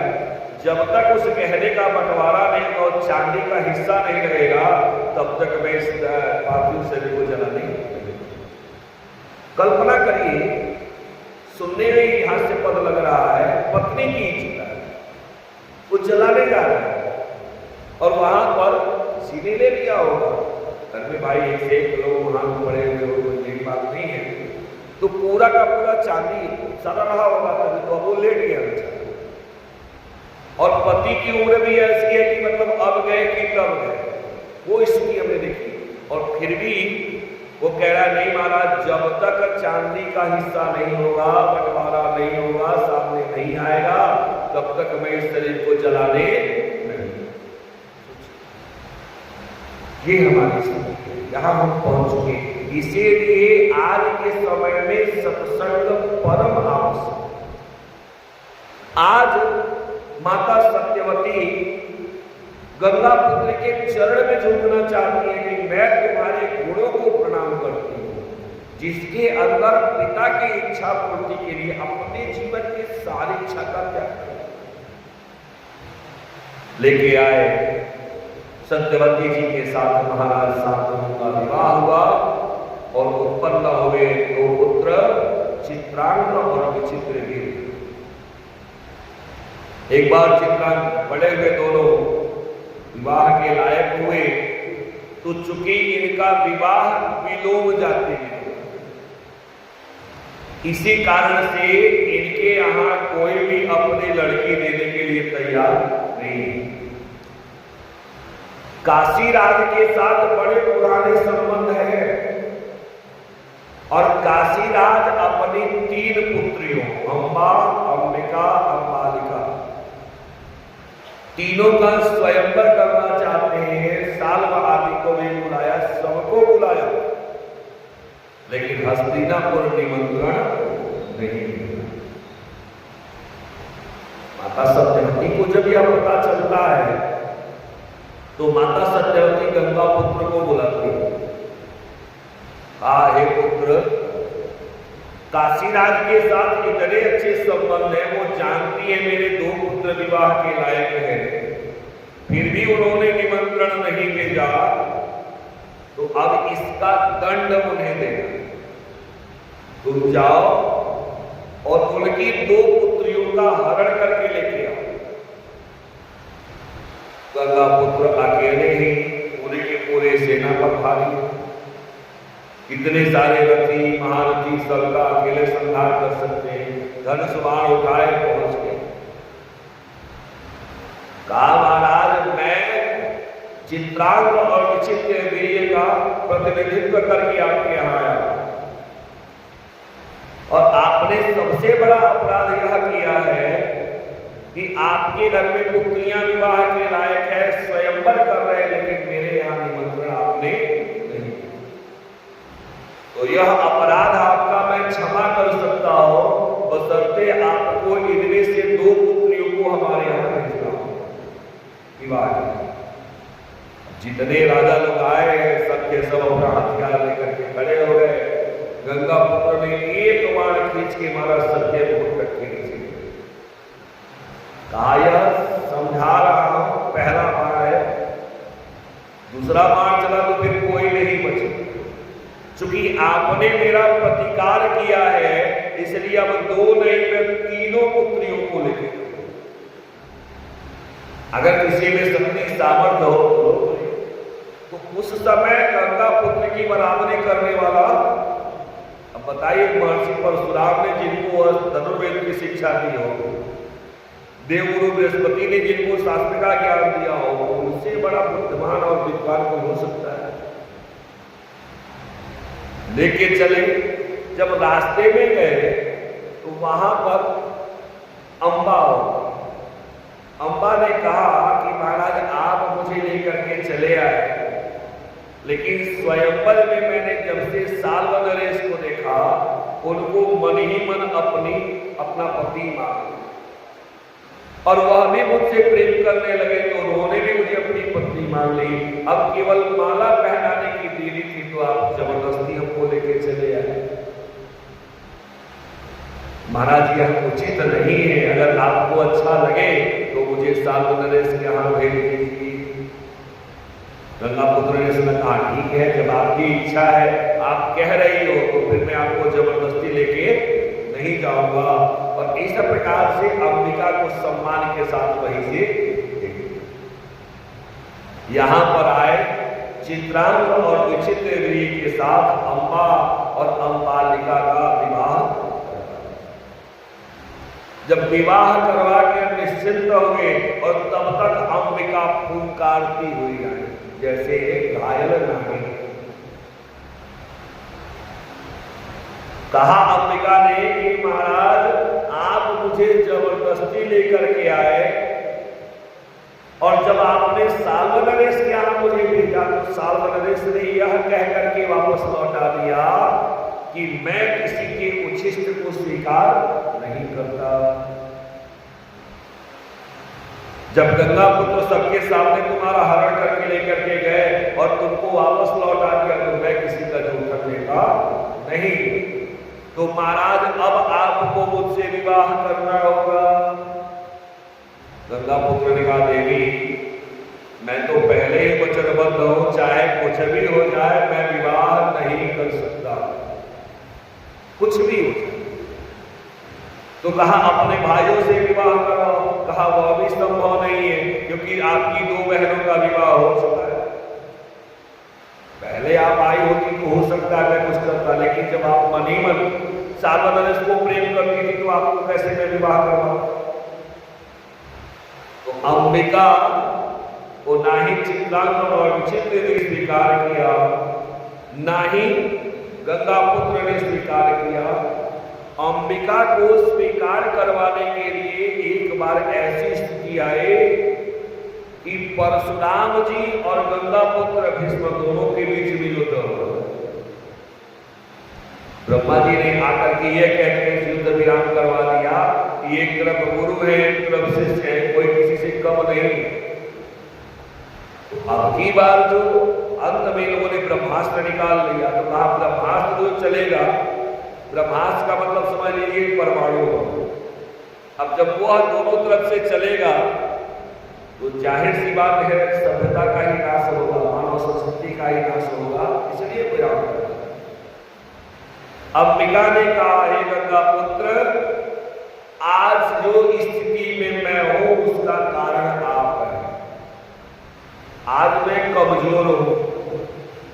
जब तक उस गहने का बंटवारा नहीं और चांदी का हिस्सा नहीं लगेगा तब तक मैं इस पार्थिव शरीर को जला नहीं। कल्पना करिए, सुनने में ही हास्यपद लग रहा है, पत्नी की चिता वो जलाने जा रहा है और वहां पर सीने ले लिया होगा, घर में भाई एक से एक लोग वहां पड़े हुए हो, कोई नई बात नहीं है, तो पूरा का पूरा चांदी सड़ा रहा होगा, तभी तो वो लेट गया बेचारा। और पति की उम्र भी ऐसी है कि मतलब अब गए कि तब गए, वो स्थिति हमने देखी। और फिर भी वो कह रहा नहीं महाराज, जब तक चांदी का हिस्सा नहीं होगा, बंटवारा नहीं होगा, सामने नहीं आएगा, तब तक मैं इस शरीर को जलाने नहीं। ये हमारी समझ है, यहां हम पहुंच चुके। इसीलिए आज के समय में सत्संग परम आवश्यक। आज माता सत्यवती गंगा पुत्र के चरण में झुकना चाहती है कि मैं तुम्हारे गुणों को प्रणाम करती हूँ, जिसके अंदर पिता की इच्छा पूर्ति के लिए अपने जीवन की सारी इच्छा का त्याग किया। लेके आए सत्यवती जी के साथ महाराज शांतनु का विवाह हुआ और उत्पन्न हुए दो पुत्र चित्रांग और विचित्रवीर। एक बार चित्रांग बड़े हुए दोनों विवाह के लायक हुए तो चूंकि इनका विवाह विलोम जाति में, इसी कारण से इनके यहां कोई भी अपनी लड़की देने के लिए तैयार नहीं। काशीराज के साथ बड़े पुराने संबंध है और काशीराज अपनी 3 पुत्रियों अंबा, अंबिका, अंबालिका, तीनों का स्वयंवर करना चाहते हैं। साल्व आदि को भी बुलाया, सबको बुलाया, लेकिन हस्तिनापुर निमंत्रण नहीं मिला। माता सत्यवती को जब यह पता चलता है तो माता सत्यवती गंगा पुत्र को बुलाती है। हे पुत्र, काशीराज के साथ इतने अच्छे संबंध है, वो जानती है मेरे 2 पुत्र विवाह के लायक हैं, फिर भी उन्होंने निमंत्रण नहीं भेजा, तो अब इसका दंड उन्हें देना। तुम जाओ और उनकी 2 पुत्रियों का हरण करके लेके आओ। पुत्र अकेले ही पूरे के पूरे सेना पर भारी, कितने सारे रथी महारथी सबका अकेले संहार कर सकते हैं, धनुष बाण उठाए पहुंच गए। कहा महाराज मैं चित्रांग और विचित्र वीर्य का प्रतिनिधित्व करके आपके यहाँ आया, और आपने सबसे बड़ा अपराध यह किया है कि आपके घर में पुत्रियां विवाह के लायक है, स्वयंवर कर रहे हैं, लेकिन मेरे यहाँ निमंत्रण आपने नहीं। तो यह अपराध आपका मैं क्षमा कर सकता हूं, बशर्ते आपको इनमें से 2 पुत्रियों को हमारे यहाँ भेजना हो विवाह। जितने राजा लोग आए सबके सब अपना हथियार लेकर के खड़े हो गए। गंगा पुत्र ने एक बाण खींच के मारा सत्य मुकुट के नीचे। कहा यह समझा रहा हूं पहला बाण है, दूसरा बाण चला तो फिर कोई नहीं बचे। चूंकि आपने मेरा प्रतिकार किया है इसलिए अब 2 नहीं मैं 3 पुत्रियों को लेके, अगर किसी में शक्ति सामर्थ्य हो तो उस समय गंगा पुत्र की बराबरी करने वाला, अब बताइए महर्षि परशुराम ने जिनको धनुर्वेद की शिक्षा दी हो, देवगुरु बृहस्पति ने जिनको शास्त्र का ज्ञान दिया हो, उनसे बड़ा बुद्धिमान और विद्वान कोई हो सकता है। लेके चले, जब रास्ते में गए तो वहां पर अंबा ने कहा कि महाराज आप मुझे लेकर के चले आए, लेकिन स्वयंवर में मैंने जब से साल्व नरेश को देखा उनको मन ही मन अपना पति मान, और वह भी मुझसे प्रेम करने लगे तो उन्होंने भी मुझे अपनी पत्नी मान ली। अब केवल माला पहनाने की देरी थी तो आप जबरदस्ती हमको लेके चले आए। महाराज यह उचित नहीं है, अगर आपको अच्छा लगे तो मुझे साल्व नरेश के यहाँ भेज दीजिए। गंगा पुत्र ने उसने कहा ठीक है, जब आपकी इच्छा है आप कह रही हो तो फिर मैं आपको जबरदस्ती लेके नहीं जाऊंगा। और इस प्रकार से अंबिका को सम्मान के साथ वहीं से यहां पर आए। चित्रांग और विचित्र वीर्य के साथ अंबा और अंबालिका का विवाह। जब विवाह करवा के निश्चिंत हो गए और तब तक अंबिका फुंकारती हुई आई जैसे एक घायल नारी। कहा अंबिका ने कि महाराज आप मुझे जबरदस्ती लेकर के आए, और जब आपने साल्व नरेश के यहाँ मुझे भेजा तो साल्व नरेश ने यह कह करके वापस लौटा दिया कि मैं किसी के उच्छिष्ट को स्वीकार नहीं करता। जब गंगा पुत्र सबके सामने तुम्हारा हरण करके लेकर के गए और तुमको वापस लौटा दिया तो मैं किसी का झूठ करने का नहीं। तो महाराज अब आपको मुझसे विवाह करना होगा। गंगा पुत्र ने कहा देवी मैं तो पहले ही वचनबद्ध हूं, चाहे कुछ भी हो जाए मैं विवाह नहीं कर सकता, कुछ भी हो जाए। तो कहा अपने भाइयों से विवाह कराओ। कहा वह भी संभव नहीं है क्योंकि आपकी 2 बहनों का विवाह हो चुका है। पहले आप आई होती तो हो सकता है मैं कुछ करता, लेकिन जब आप मन ही मन साल्व नरेश को प्रेम करती थी तो आपको कैसे मैं विवाह करवाऊं। तो अंबिका को ना ही चित्रांग और विचित्र ने स्वीकार किया, ना ही गंगा पुत्र ने स्वीकार किया। अंबिका को स्वीकार करवाने के लिए एक बार ऐसी स्थिति आई कि परशुराम जी और गंगा पुत्र भीष्म दोनों के बीच में युद्ध हो। ब्रह्मा जी ने आकर के यह कहकर युद्ध विराम करवा दिया कि एक तरफ गुरु है एक तरफ शिष्य है, कोई किसी से कम नहीं। अब की बार जो अंत में लोगों ने ब्रह्मास्त्र निकाल लिया तो कहा ब्रह्मास्त्र जो चलेगा, ब्रह्मास्त्र का मतलब समझ लीजिए परमाणु। अब जब वह दोनों तरफ से चलेगा तो जाहिर सी बात है सभ्यता का ही नाश होगा, मानव संस्कृति का ही नाश होगा, इसलिए विराम कर। अंबिका ने कहा हे गंगा पुत्र आज जो स्थिति में मैं हूं उसका कारण आप है। आज मैं कमजोर हूं,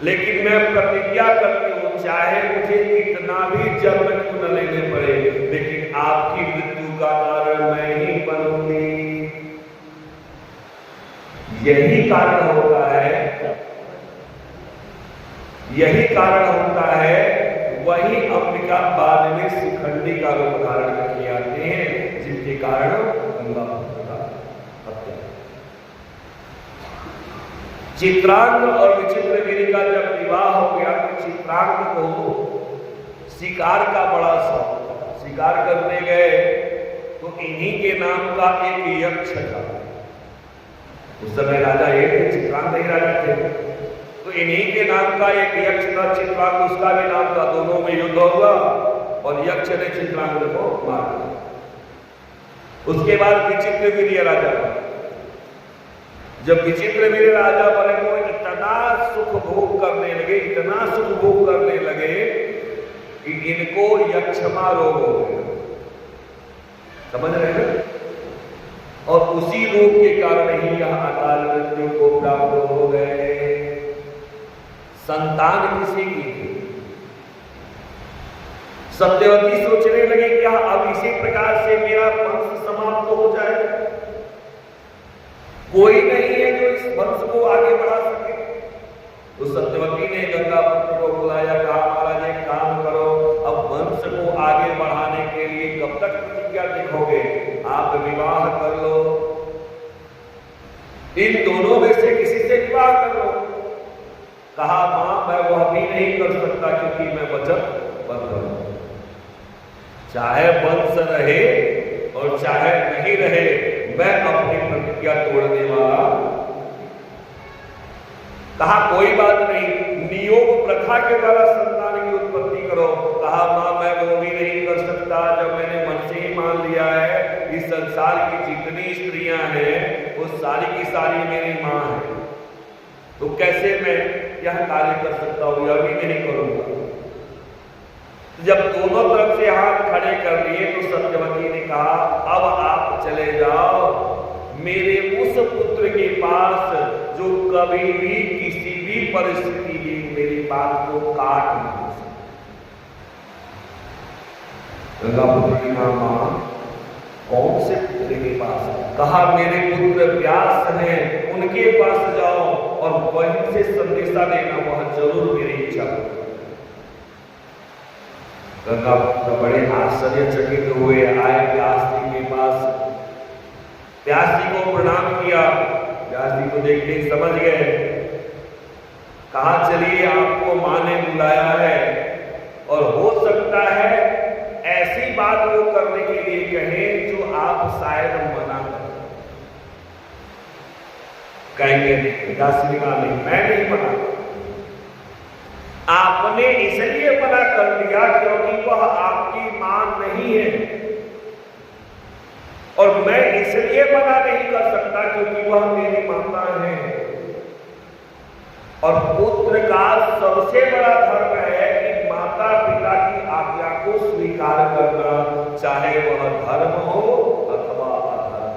लेकिन मैं प्रतिज्ञा करती हूं, चाहे मुझे कितना भी जन्म क्यों न लेने पड़े, लेकिन आपकी मृत्यु का कारण मैं ही बनूंगी। यही कारण होता है, यही कारण होता है। वही अंबिका बाद में शिखंडी का रूप धारण करके आते हैं, जिनके कारण गंगा पुत्र का हत्या। चित्रांग और विचित्रगिरि का जब विवाह हो गया तो चित्रांग को शिकार का बड़ा शौक, शिकार करने गए तो इन्हीं के नाम का एक यक्ष था। उस समय राजा एक थे, चित्रांग नहीं राजा थे, तो इन्हीं के नाम का एक यक्ष था चित्रांग, उसका भी नाम था। दोनों में युद्ध हुआ और यक्ष ने चित्रांग को मार दिया। उसके बाद विचित्रवीर्य राजा बने। जब विचित्रवीर्य राजा बने तो इतना सुख भोग करने लगे, इतना सुख भोग करने लगे कि इनको यक्षमा रोग हो गया। समझ रहे हैं? और उसी रोग के कारण ही यह अकाल मृत्यु को प्राप्त हो गए। संतान किसी की थी। सत्यवती सोचने लगे क्या अब इसी प्रकार से मेरा वंश समाप्त हो जाए? कोई नहीं है जो इस वंश को आगे बढ़ा सके। तो सत्यवती ने गंगा पुत्र को बुलाया, कहा महाराज एक काम करो, अब वंश को आगे बढ़ाने के लिए कब तक प्रतिज्ञा देखोगे? आप विवाह कर लो, इन दोनों में से किसी से विवाह कर लो। कहा मां मैं वह भी नहीं कर सकता क्योंकि मैं वचन बद्ध हूं। चाहे वंश रहे और चाहे नहीं रहे, मैं अपनी प्रतिज्ञा तोड़ने वाला। कहा कोई बात नहीं, नियोग प्रथा के द्वारा संतान की उत्पत्ति करो। कहा मां मैं वो भी नहीं कर सकता, जब मैंने मन से ही मान लिया है इस संसार की जितनी स्त्रियां हैं वो सारी की सारी मेरी मां है, तो कैसे मैं यह कार्य कर सकता हूं? यह भी नहीं करूंगा। जब दोनों तरफ से हाथ खड़े कर लिए तो सत्यवती ने कहा अब आप चले जाओ मेरे उस पुत्र के पास जो कभी भी किसी भी परिस्थिति में मेरी बात को काट नहीं सकता। गंगा पुत्र की मां कौन से पुत्र के पास? कहा मेरे पुत्र व्यास हैं, उनके पास जाओ और वहीं से संदेशा देना, वह जरूर मेरी इच्छा। गंगा पुत्र बड़े आश्चर्यचकित हुए, आए व्यास जी के पास। व्यास जी को प्रणाम किया। व्यास जी को देखते ही समझ गए। कहा चलिए आपको मां ने बुलाया है और हो सकता है ऐसी बात वो करने के लिए कहें जो आप शायद मना कहेंगे। व्यास जी का नहीं, मैं नहीं मना, आपने इसलिए मना कर दिया क्योंकि वह आपकी मां नहीं है, और मैं इसलिए मना नहीं कर सकता क्योंकि वह मेरी माता है। और पुत्र का सबसे बड़ा धर्म है कि माता पिता की आज्ञा को स्वीकार करना, चाहे वह धर्म हो अथवा अधर्म।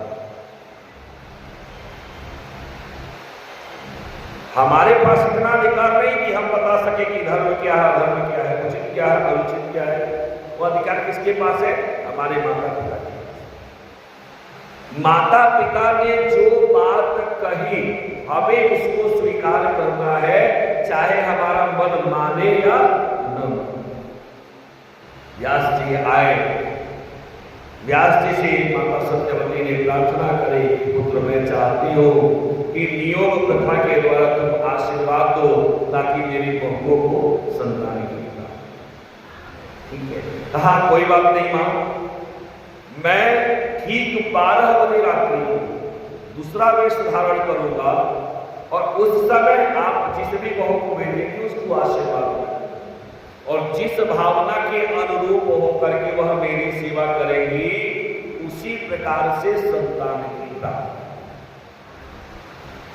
हमारे पास इतना अधिकार नहीं कि हम बता सके कि धर्म क्या है, अधर्म क्या है, उचित क्या है, अनुचित क्या है। वो अधिकार किसके पास है? हमारे माता पिता के पास। माता पिता ने जो बात कही हमें उसको स्वीकार करना है, चाहे हमारा मन माने या न माने। व्यास जी आए। व्यास जी से माता सत्यवती ने प्रार्थना करी, पुत्र मैं चाहती हूं कि नियोग प्रथा के द्वारा तुम आशीर्वाद दो ताकि मेरी बहुओं को संतान की प्राप्ति। ठीक है, कहा कोई बात नहीं मां, मैं ठीक 12 बजे रात्रि को दूसरा वेश धारण करूंगा और उस समय आप जिस भी बहू को भेजेंगे उसको आशीर्वाद दें, और जिस भावना के अनुरूप होकर के वह मेरी सेवा करेंगी उसी प्रकार से संतान की प्राप्ति।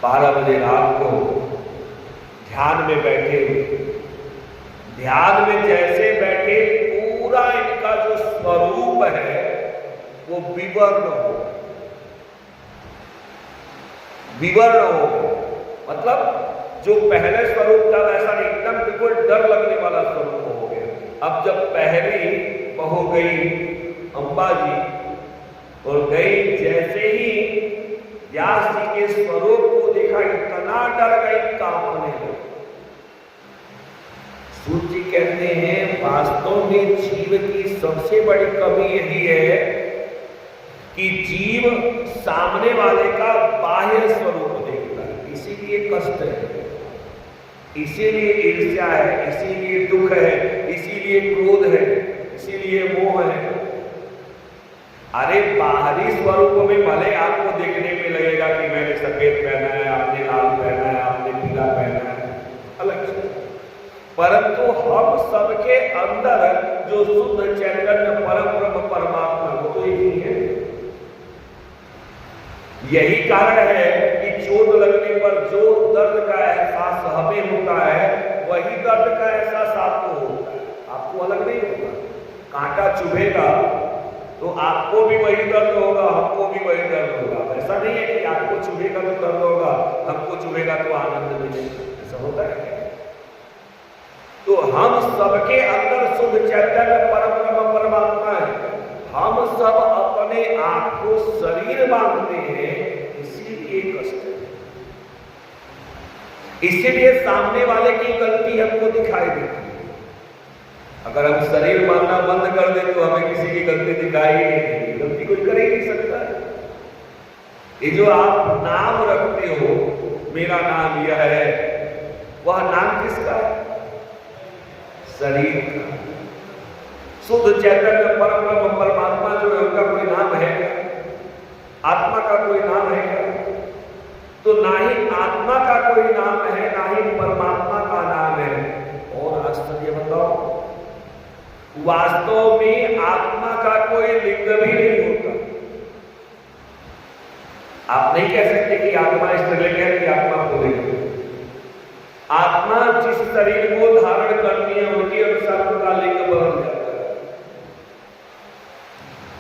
12 बजे रात को ध्यान में बैठे, ध्यान में जैसे बैठे पूरा इनका जो स्वरूप है वो विवर्ण हो, मतलब जो पहले स्वरूप था वैसा नहीं, एकदम बिल्कुल डर लगने वाला स्वरूप हो गया। अब जब पहली बहू गई अम्बा जी और गई, जैसे ही व्यास जी के स्वरूप को देखा इतना डर गई, कांपने लगी। सूत जी कहते हैं वास्तव में जीव की सबसे बड़ी कमी यही है कि जीव सामने वाले का बाह्य स्वरूप देखता है, इसीलिए कष्ट है, इसीलिए ईर्ष्या है, इसीलिए दुख है, इसीलिए क्रोध है, इसीलिए मोह है। अरे बाहरी स्वरूप में भले आपको देखने में लगेगा कि मैंने सफेद पहना है, आपने लाल पहना है, आपने पीला पहना है, अलग चीज, परंतु हम सबके अंदर जो शुद्ध चैतन्य परम ब्रह्म परमात्मा वो तो एक ही है। यही कारण है कि चोट लगने पर जो दर्द का एहसास हमें होता है वही दर्द का एहसास आपको होता है, आपको अलग नहीं होगा। कांटा चुभेगा तो आपको भी वही दर्द होगा, हमको भी वही दर्द होगा। ऐसा नहीं है कि आपको चुभेगा तो दर्द होगा, हमको चुभेगा तो आनंद मिलेगा, ऐसा होता है। तो हम सबके अंदर शुद्ध चैतन्य परम ब्रह्म परमात्मा है। हम सब अपने आप को शरीर मानते हैं, इसीलिए कष्ट है, इसीलिए सामने वाले की गलती हमको दिखाई देती है। अगर हम शरीर मानना बंद कर दे तो हमें किसी की गलती दिखाई ही नहीं देगी, गलती कोई कर ही नहीं सकता है। ये जो आप नाम रखते हो, मेरा नाम यह है, वह नाम किसका है? शरीर का। शुद्ध चैतन्य परम ब्रह्म परमात्मा जो है उनका कोई नाम है क्या? आत्मा का कोई नाम है क्या? तो ना ही आत्मा का कोई नाम है, ना ही परमात्मा का नाम है। और आश्चर्य बताओ, वास्तव में आत्मा का कोई लिंग भी नहीं होता। आप नहीं कह सकते कि आत्मा स्त्रीलिंग है कि आत्मा पुल्लिंग है। आत्मा जिस शरीर को धारण करती है उनके अनुसार उनका लिंग बदल जाता है।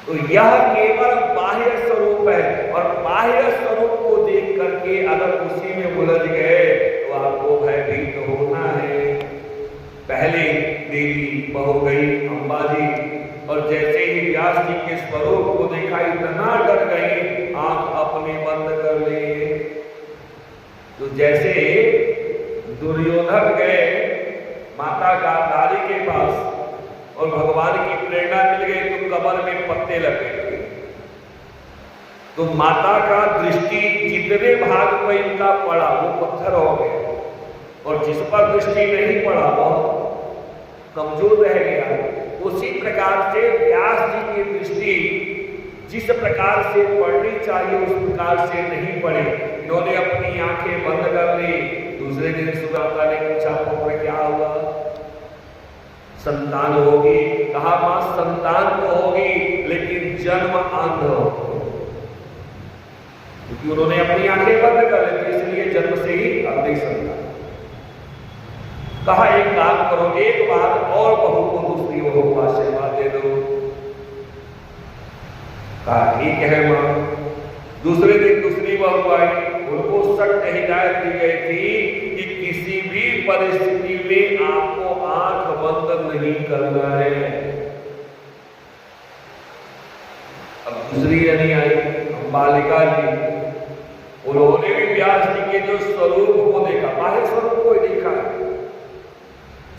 तो यह केवल बाह्य स्वरूप है, और बाह्य स्वरूप को देख करके अगर उसी में उलझ गए तो आपको भयभीत होना है। पहले देवी बहू गई अम्बा जी, और जैसे ही व्यास जी के स्वरूप को देखा इतना डर गई, आंख अपने बंद कर लिए। तो जैसे दुर्योधन गए माता गांधारी के पास और भगवान की प्रेरणा मिल गई तो कमर में पत्ते लगे, तो माता का दृष्टि जितने भाग पर इनका पड़ा वो पत्थर हो गए, और जिस पर दृष्टि नहीं पड़ा वह कमजोर रह गया। उसी प्रकार से व्यास जी की दृष्टि जिस प्रकार से पढ़नी चाहिए उस प्रकार से नहीं पढ़े। इन्होंने अपनी आंखें बंद कर ली। दूसरे दिन सुजाता ने पूछा पुत्र क्या हुआ? संतान होगी। कहा मां संतान तो होगी लेकिन जन्म अंध होगा, क्योंकि उन्होंने अपनी आंखें बंद कर ली, इसलिए जन्म से ही अंधी संतान। कहा एक काम करो, एक बार और बहू को दूसरी बहू को आशीर्वाद दे दो। कहा ठीक है मां। दूसरे दिन दूसरी बहू आई, उनको सख्त हिदायत दी गई थी कि किसी भी परिस्थिति में आपको आंख बंद नहीं करना है। अब दूसरी रानी आई अंबालिका जी, उन्होंने भी व्यास जी के जो स्वरूप को देखा, बाह्य स्वरूप को ही देखा,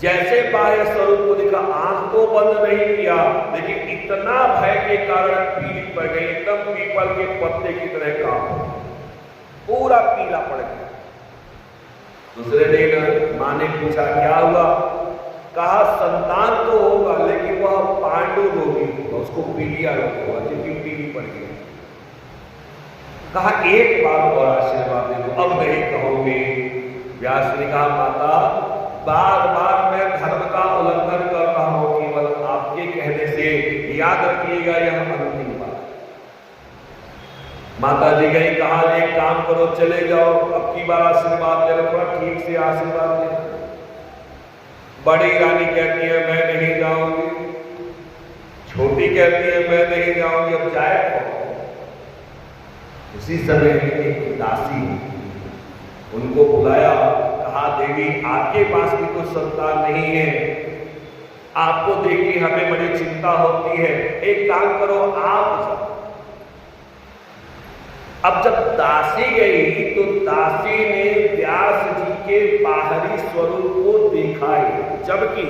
जैसे बाह्य स्वरूप को देखा आंख को बंद नहीं किया, लेकिन इतना भय के कारण पीली पड़ गई, एकदम पीपल के पत्ते की तरह काम, पूरा पीला पड़ गया। दूसरे दिन मां ने पूछा क्या हुआ? कहा संतान तो होगा लेकिन वह पांडु रोगी होगा, उसको पीलिया रोग होगा, क्योंकि पीली पड़ गई। कहा एक बार और आशीर्वाद दे दो, अब नहीं कहोगे। व्यास ने कहा माता बार बार मैं धर्म का उल्लंघन कर रहा हूं, केवल आपके कहने से, याद रखिएगा यह अंतिम बात। माता जी गई, कहा एक काम करो चले जाओ, अब की बार आशीर्वाद दे, थोड़ा ठीक से आशीर्वाद दे। बड़ी रानी कहती है मैं नहीं जाऊंगी, छोटी कहती है मैं नहीं जाऊंगी, अब जाए कौन? उसी समय एक दासी उनको बुलाया, कहा देवी आपके पास भी कोई संतान नहीं है, आपको देख के हमें बड़ी चिंता होती है, एक काम करो आप जाओ। अब जब दासी गई तो दासी ने व्यास जी के बाहरी स्वरूप को देखा ही, जबकि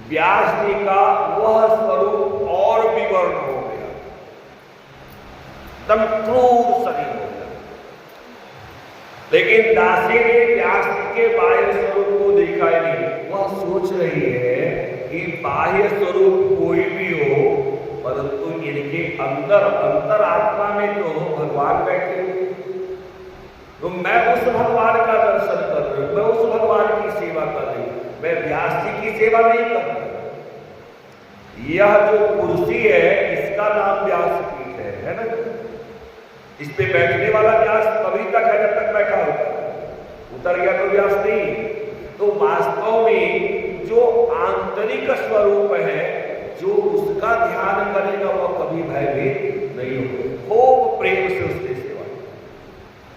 व्यास जी का वह स्वरूप और विवर्ण हो गया, एकदम क्रूर शरीर हो गया। लेकिन दासी ने व्यास जी के बाह्य स्वरूप को देखा ही नहीं। वह सोच रही है कि बाह्य स्वरूप कोई भी हो, परंतु इनके अंदर अंतर आत्मा में तो भगवान बैठे हुए, तो मैं उस भगवान का दर्शन कर रही हूं, मैं उस भगवान की सेवा कर रही हूं, मैं व्यास जी की सेवा नहीं कर रही। यह जो कुर्सी है इसका नाम व्यासपीठ है ना। इस पे बैठने वाला व्यास तभी तक है जब तक बैठा होता है, उतर गया तो व्यास नहीं। तो वास्तव में जो आंतरिक स्वरूप है, जो उसका ध्यान करेगा वह कभी भयभीत नहीं होगा, खूब प्रेम से उसकी सेवा।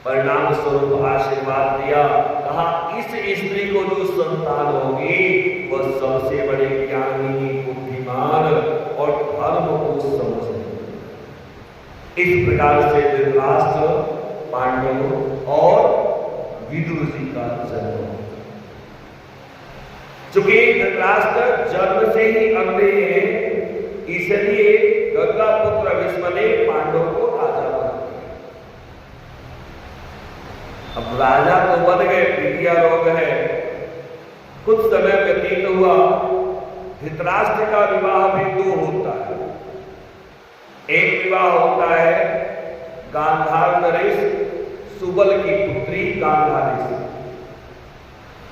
परिणाम स्वरूप आशीर्वाद दिया, कहा इस स्त्री को जो संतान होगी वह सबसे बड़े ज्ञानी, बुद्धिमान और धर्म को समझे। इस प्रकार से धृतराष्ट्र, पांडव और विदुर जी का जन्म। चूंकि धृतराष्ट्र जन्म से ही अंधे हैं, इसलिए गंगा पुत्र भीष्म ने पांडव को राजा बना दिया। अब राजा तो बन गए, पीलिया रोग है। कुछ समय व्यतीत हुआ, धृतराष्ट्र का विवाह भी दो होता है। एक विवाह होता है गांधार नरेश सुबल की पुत्री गांधारी से,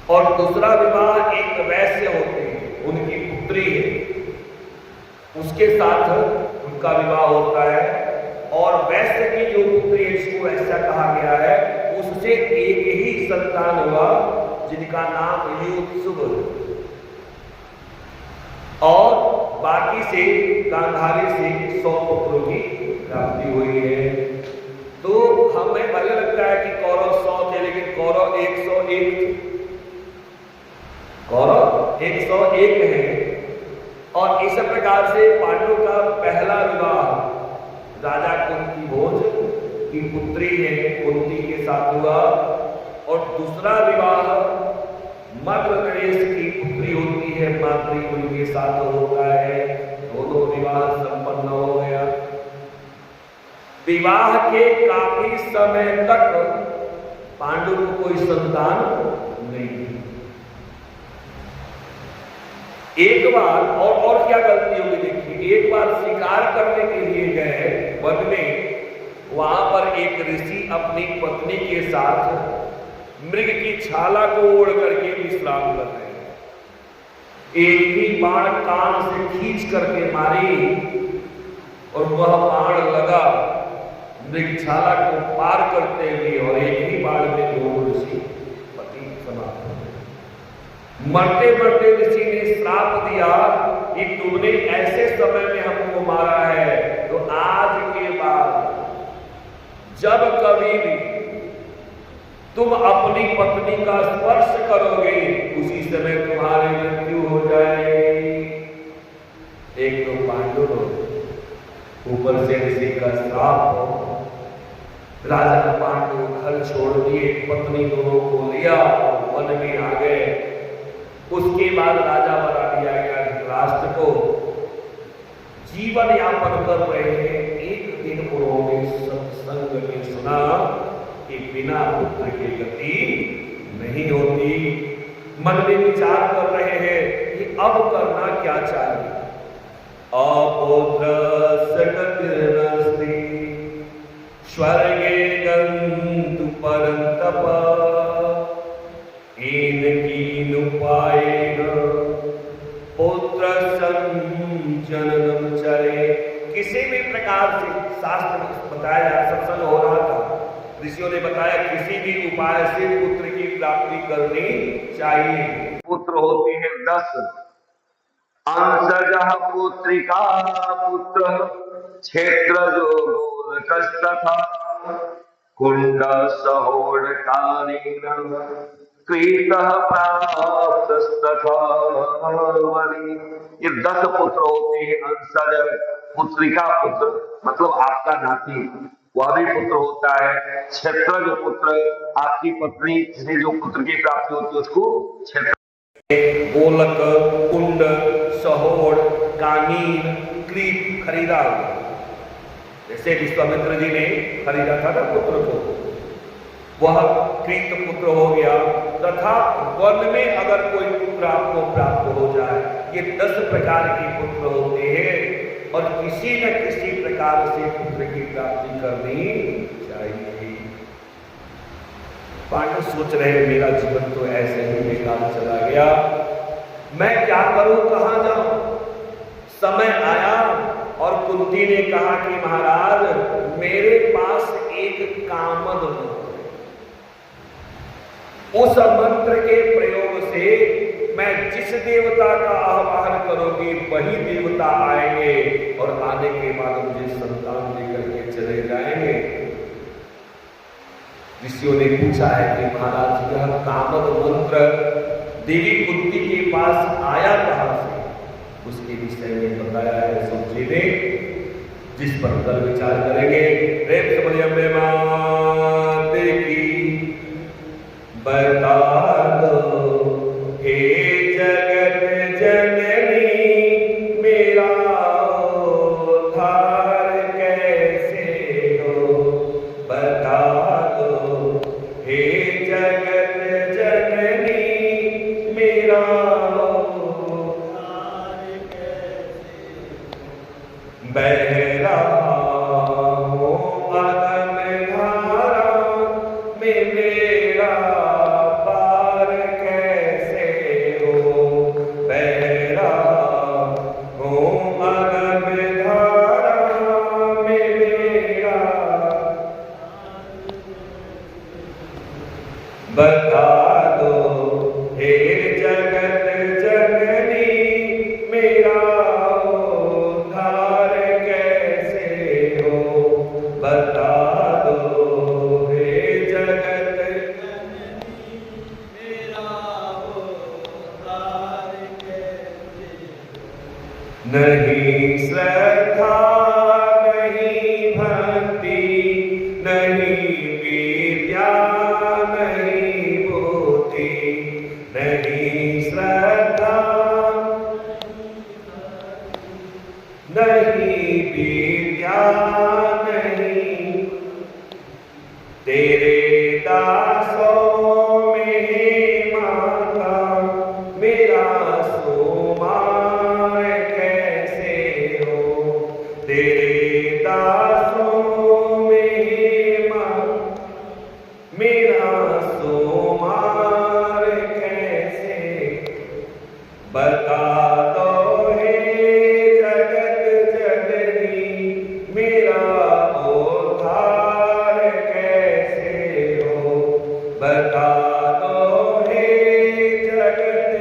और दूसरा विवाह एक वैश्य होते हैं, उनकी पुत्री है, उसके साथ उनका विवाह होता है। और वैश्य की जो पुत्री है, इसको ऐसा कहा गया है, उससे एक ही संतान हुआ जिनका नाम युत्सुब, और बाकी से गांधारी से 100 पुत्रों की प्राप्ति हुई है। तो हमें भले लगता है कि कौरव 100 थे, लेकिन कौरव 101 थे, कौरव 101 है। और इस प्रकार से पांडव का पहला विवाह राजा कुंती भोज की पुत्री है कुंती के साथ हुआ, और दूसरा विवाह मद्र नरेश की पुत्री होती है माद्री, उनके साथ होता है। दोनों विवाह संपन्न हो गया। विवाह के काफी समय तक पांडु को कोई संतान नहीं। एक बार और क्या गलती होगी देखिए, एक बार शिकार करने के लिए गए वन में, वहां पर एक ऋषि अपनी पत्नी के साथ मृग की छाला को ओढ़ करके विश्राम कर रहे हैं। एक ही बाण कान से खींच करके मारी और वह बाण लगा मृगशाला को पार करते हुए, और एक ही बाण में दोनों ऋषि पति समाप्त हो गए। मरते मरते ऋषि ने श्राप दिया कि तुमने ऐसे समय में हमको मारा है, तो आज के बाद जब कभी भी तुम अपनी पत्नी का स्पर्श करोगे, उसी समय तुम्हारी मृत्यु हो जाएगी। एक तो पांडव ऊपर से ऋषि का श्राप हो। राजा पांडु घर छोड़ दिए, पत्नी दोनों को लिया और वन में आ गए। उसके बाद राजा बना दिया गया धृतराष्ट्र को। जीवन यापन कर रहे हैं। एक दिन उन्होंने सत्संग में सुना कि बिना पुत्र के गति नहीं होती। मन में विचार कर रहे हैं कि अब करना क्या चाहिए। अपुत्रस्य गतिर्नास्ति स्वर्गे गन्तुं परन्तप येन कीनुपायेन पुत्र संजननं चरे। किसी भी प्रकार से शास्त्र में बताया, सत्संग हो रहा था, ऋषियों ने बताया किसी भी उपाय से पुत्र की प्राप्ति करनी चाहिए। पुत्र होते हैं 10, अंशजः पुत्रिका पुत्र क्षेत्रजो गोलकस्तथा कुंड सहोड़कालीन कृत प्राप्तस्तथावनि। ये 10 पुत्र होते हैं। अंसज पुत्रिका पुत्र, मतलब आपका नाती, वह भी पुत्र होता है। क्षेत्रज पुत्र, आपकी पत्नी से जो पुत्र की प्राप्ति होती है उसको क्षेत्र। गोलक, कुंड, सहोड़, कानीन, क्रीत खरीदा। जैसे विश्वामित्र जी ने खरीदा था ना पुत्र को, वह कृत पुत्र हो गया। तथा वन में अगर कोई पुत्र आपको प्राप्त हो जाए, ये 10 प्रकार के पुत्र होते हैं और किसी न किसी प्रकार से पुत्र की प्राप्ति करनी चाहिए। पांडव सोच रहे मेरा जीवन तो ऐसे ही बेकार चला गया, मैं क्या करूं, कहां जाऊं। समय आया और कुंती ने कहा कि महाराज मेरे पास एक कामद मंत्र, उस मंत्र के प्रयोग से मैं जिस देवता का आह्वान करूंगी वही देवता आएंगे और आने के बाद मुझे संतान देकर के चले जाएंगे। ऋषियों ने पूछा है कि महाराज यह कामद मंत्र देवी कुंती के पास आया कहां से, उसके विषय में बताया है सूची ने, जिस पर कल विचार करेंगे। प्रेम से बोलिए अम्बे माते की बता दो हे जगत जननी मेरा उद्धार कैसे हो, बता दो हे जगत जननी मेरा उद्धार कैसे हो। बह रहा हूँ अदम धारा में मेरा पार कैसे हो, बह रहा हूँ अदम धारा में मेरा, बता दो हे जगत जननी मेरा उद्धार कैसे हो, बता दो हे जगत जननी मेरा उद्धार कैसे हो। नहीं श्रद्धा नहीं भक्ति नहीं विद्या नहीं बुद्धि, नहीं श्रद्धा नहीं विद्या नहीं, तेरे दासों में माता मेरा सोमार कैसे हो, तेरे दासों में मेरा सोमार कैसे, बता दो हे जगत जननी मेरा उद्धार कैसे हो, बता दो हे जगत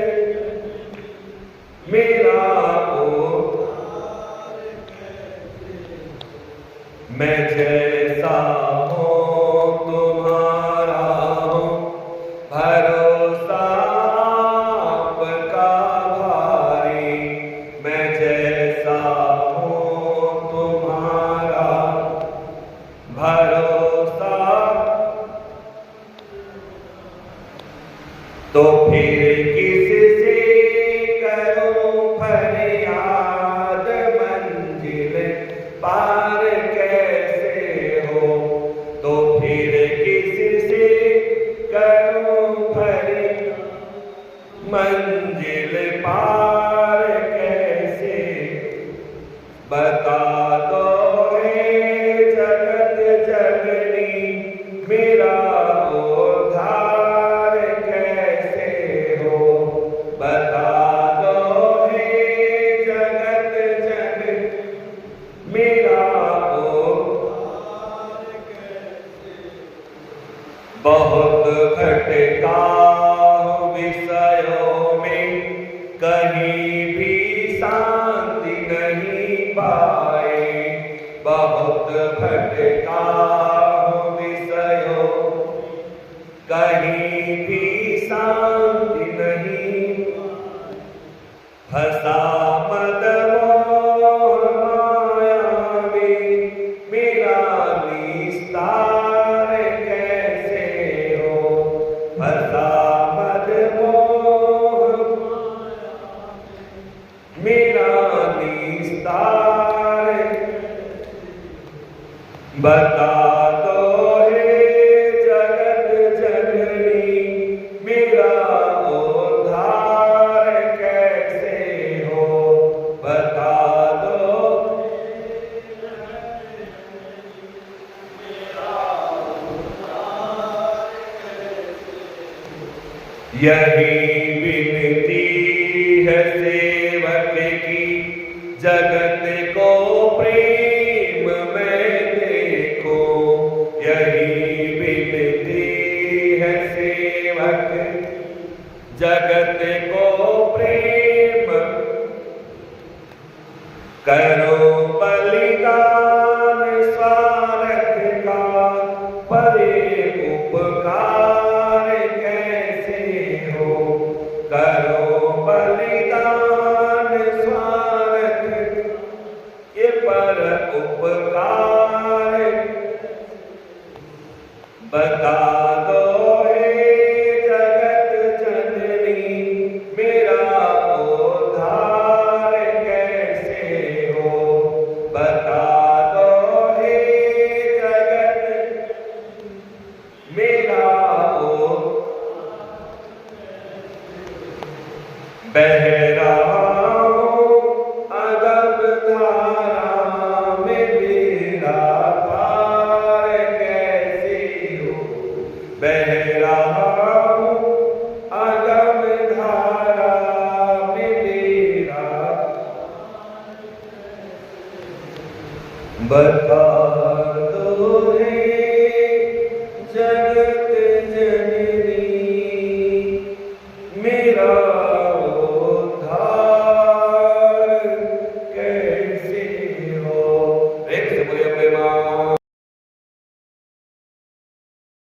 मेरा उद्धार कैसे हो। मैं जैसा हूँ तुम्हारा हूँ, भरोसा आपका भारी, मैं जैसा हूँ तुम्हारा भरोसा, तो फिर किससे करूं फरियाद, मंजिल पार कैसे हो, तो फिर किससे करूं फरियाद, मंजिल पार कैसे, बता दो हे जगत जननी मेरा उद्धार कैसे हो, बता दो हे जगत जननी मेरा उद्धार कैसे। बहुत भटका विषयों में कहीं भी शांति नहीं पाए, बहुत भटका विषय कहीं भी शांति नहीं, फंसा मद मोह माया में, मेरा निस्तार कैसे हो, फंसा मद मोह मेरा निस्तार, बता दो हे जगत जननी, मेरा उद्धार कैसे हो, बता दो यही विनती है सेवक की, जगत को प्रेम में देखो, यही विनती है सेवक, जगत को प्रेम करो, बलिदान स्वार्थ का, परे उपकार कैसे हो, करो बलिदान स्वार्थ ये पर उपकार, बता दो हे जगत जननी, मेरा उद्धार कैसे हो, बता दो हे जगत मेरा बह रहा हूँ अगम धारा में, मेरा पार कैसे हो, बह रहा हूँ अगम धारा में, मेरा बता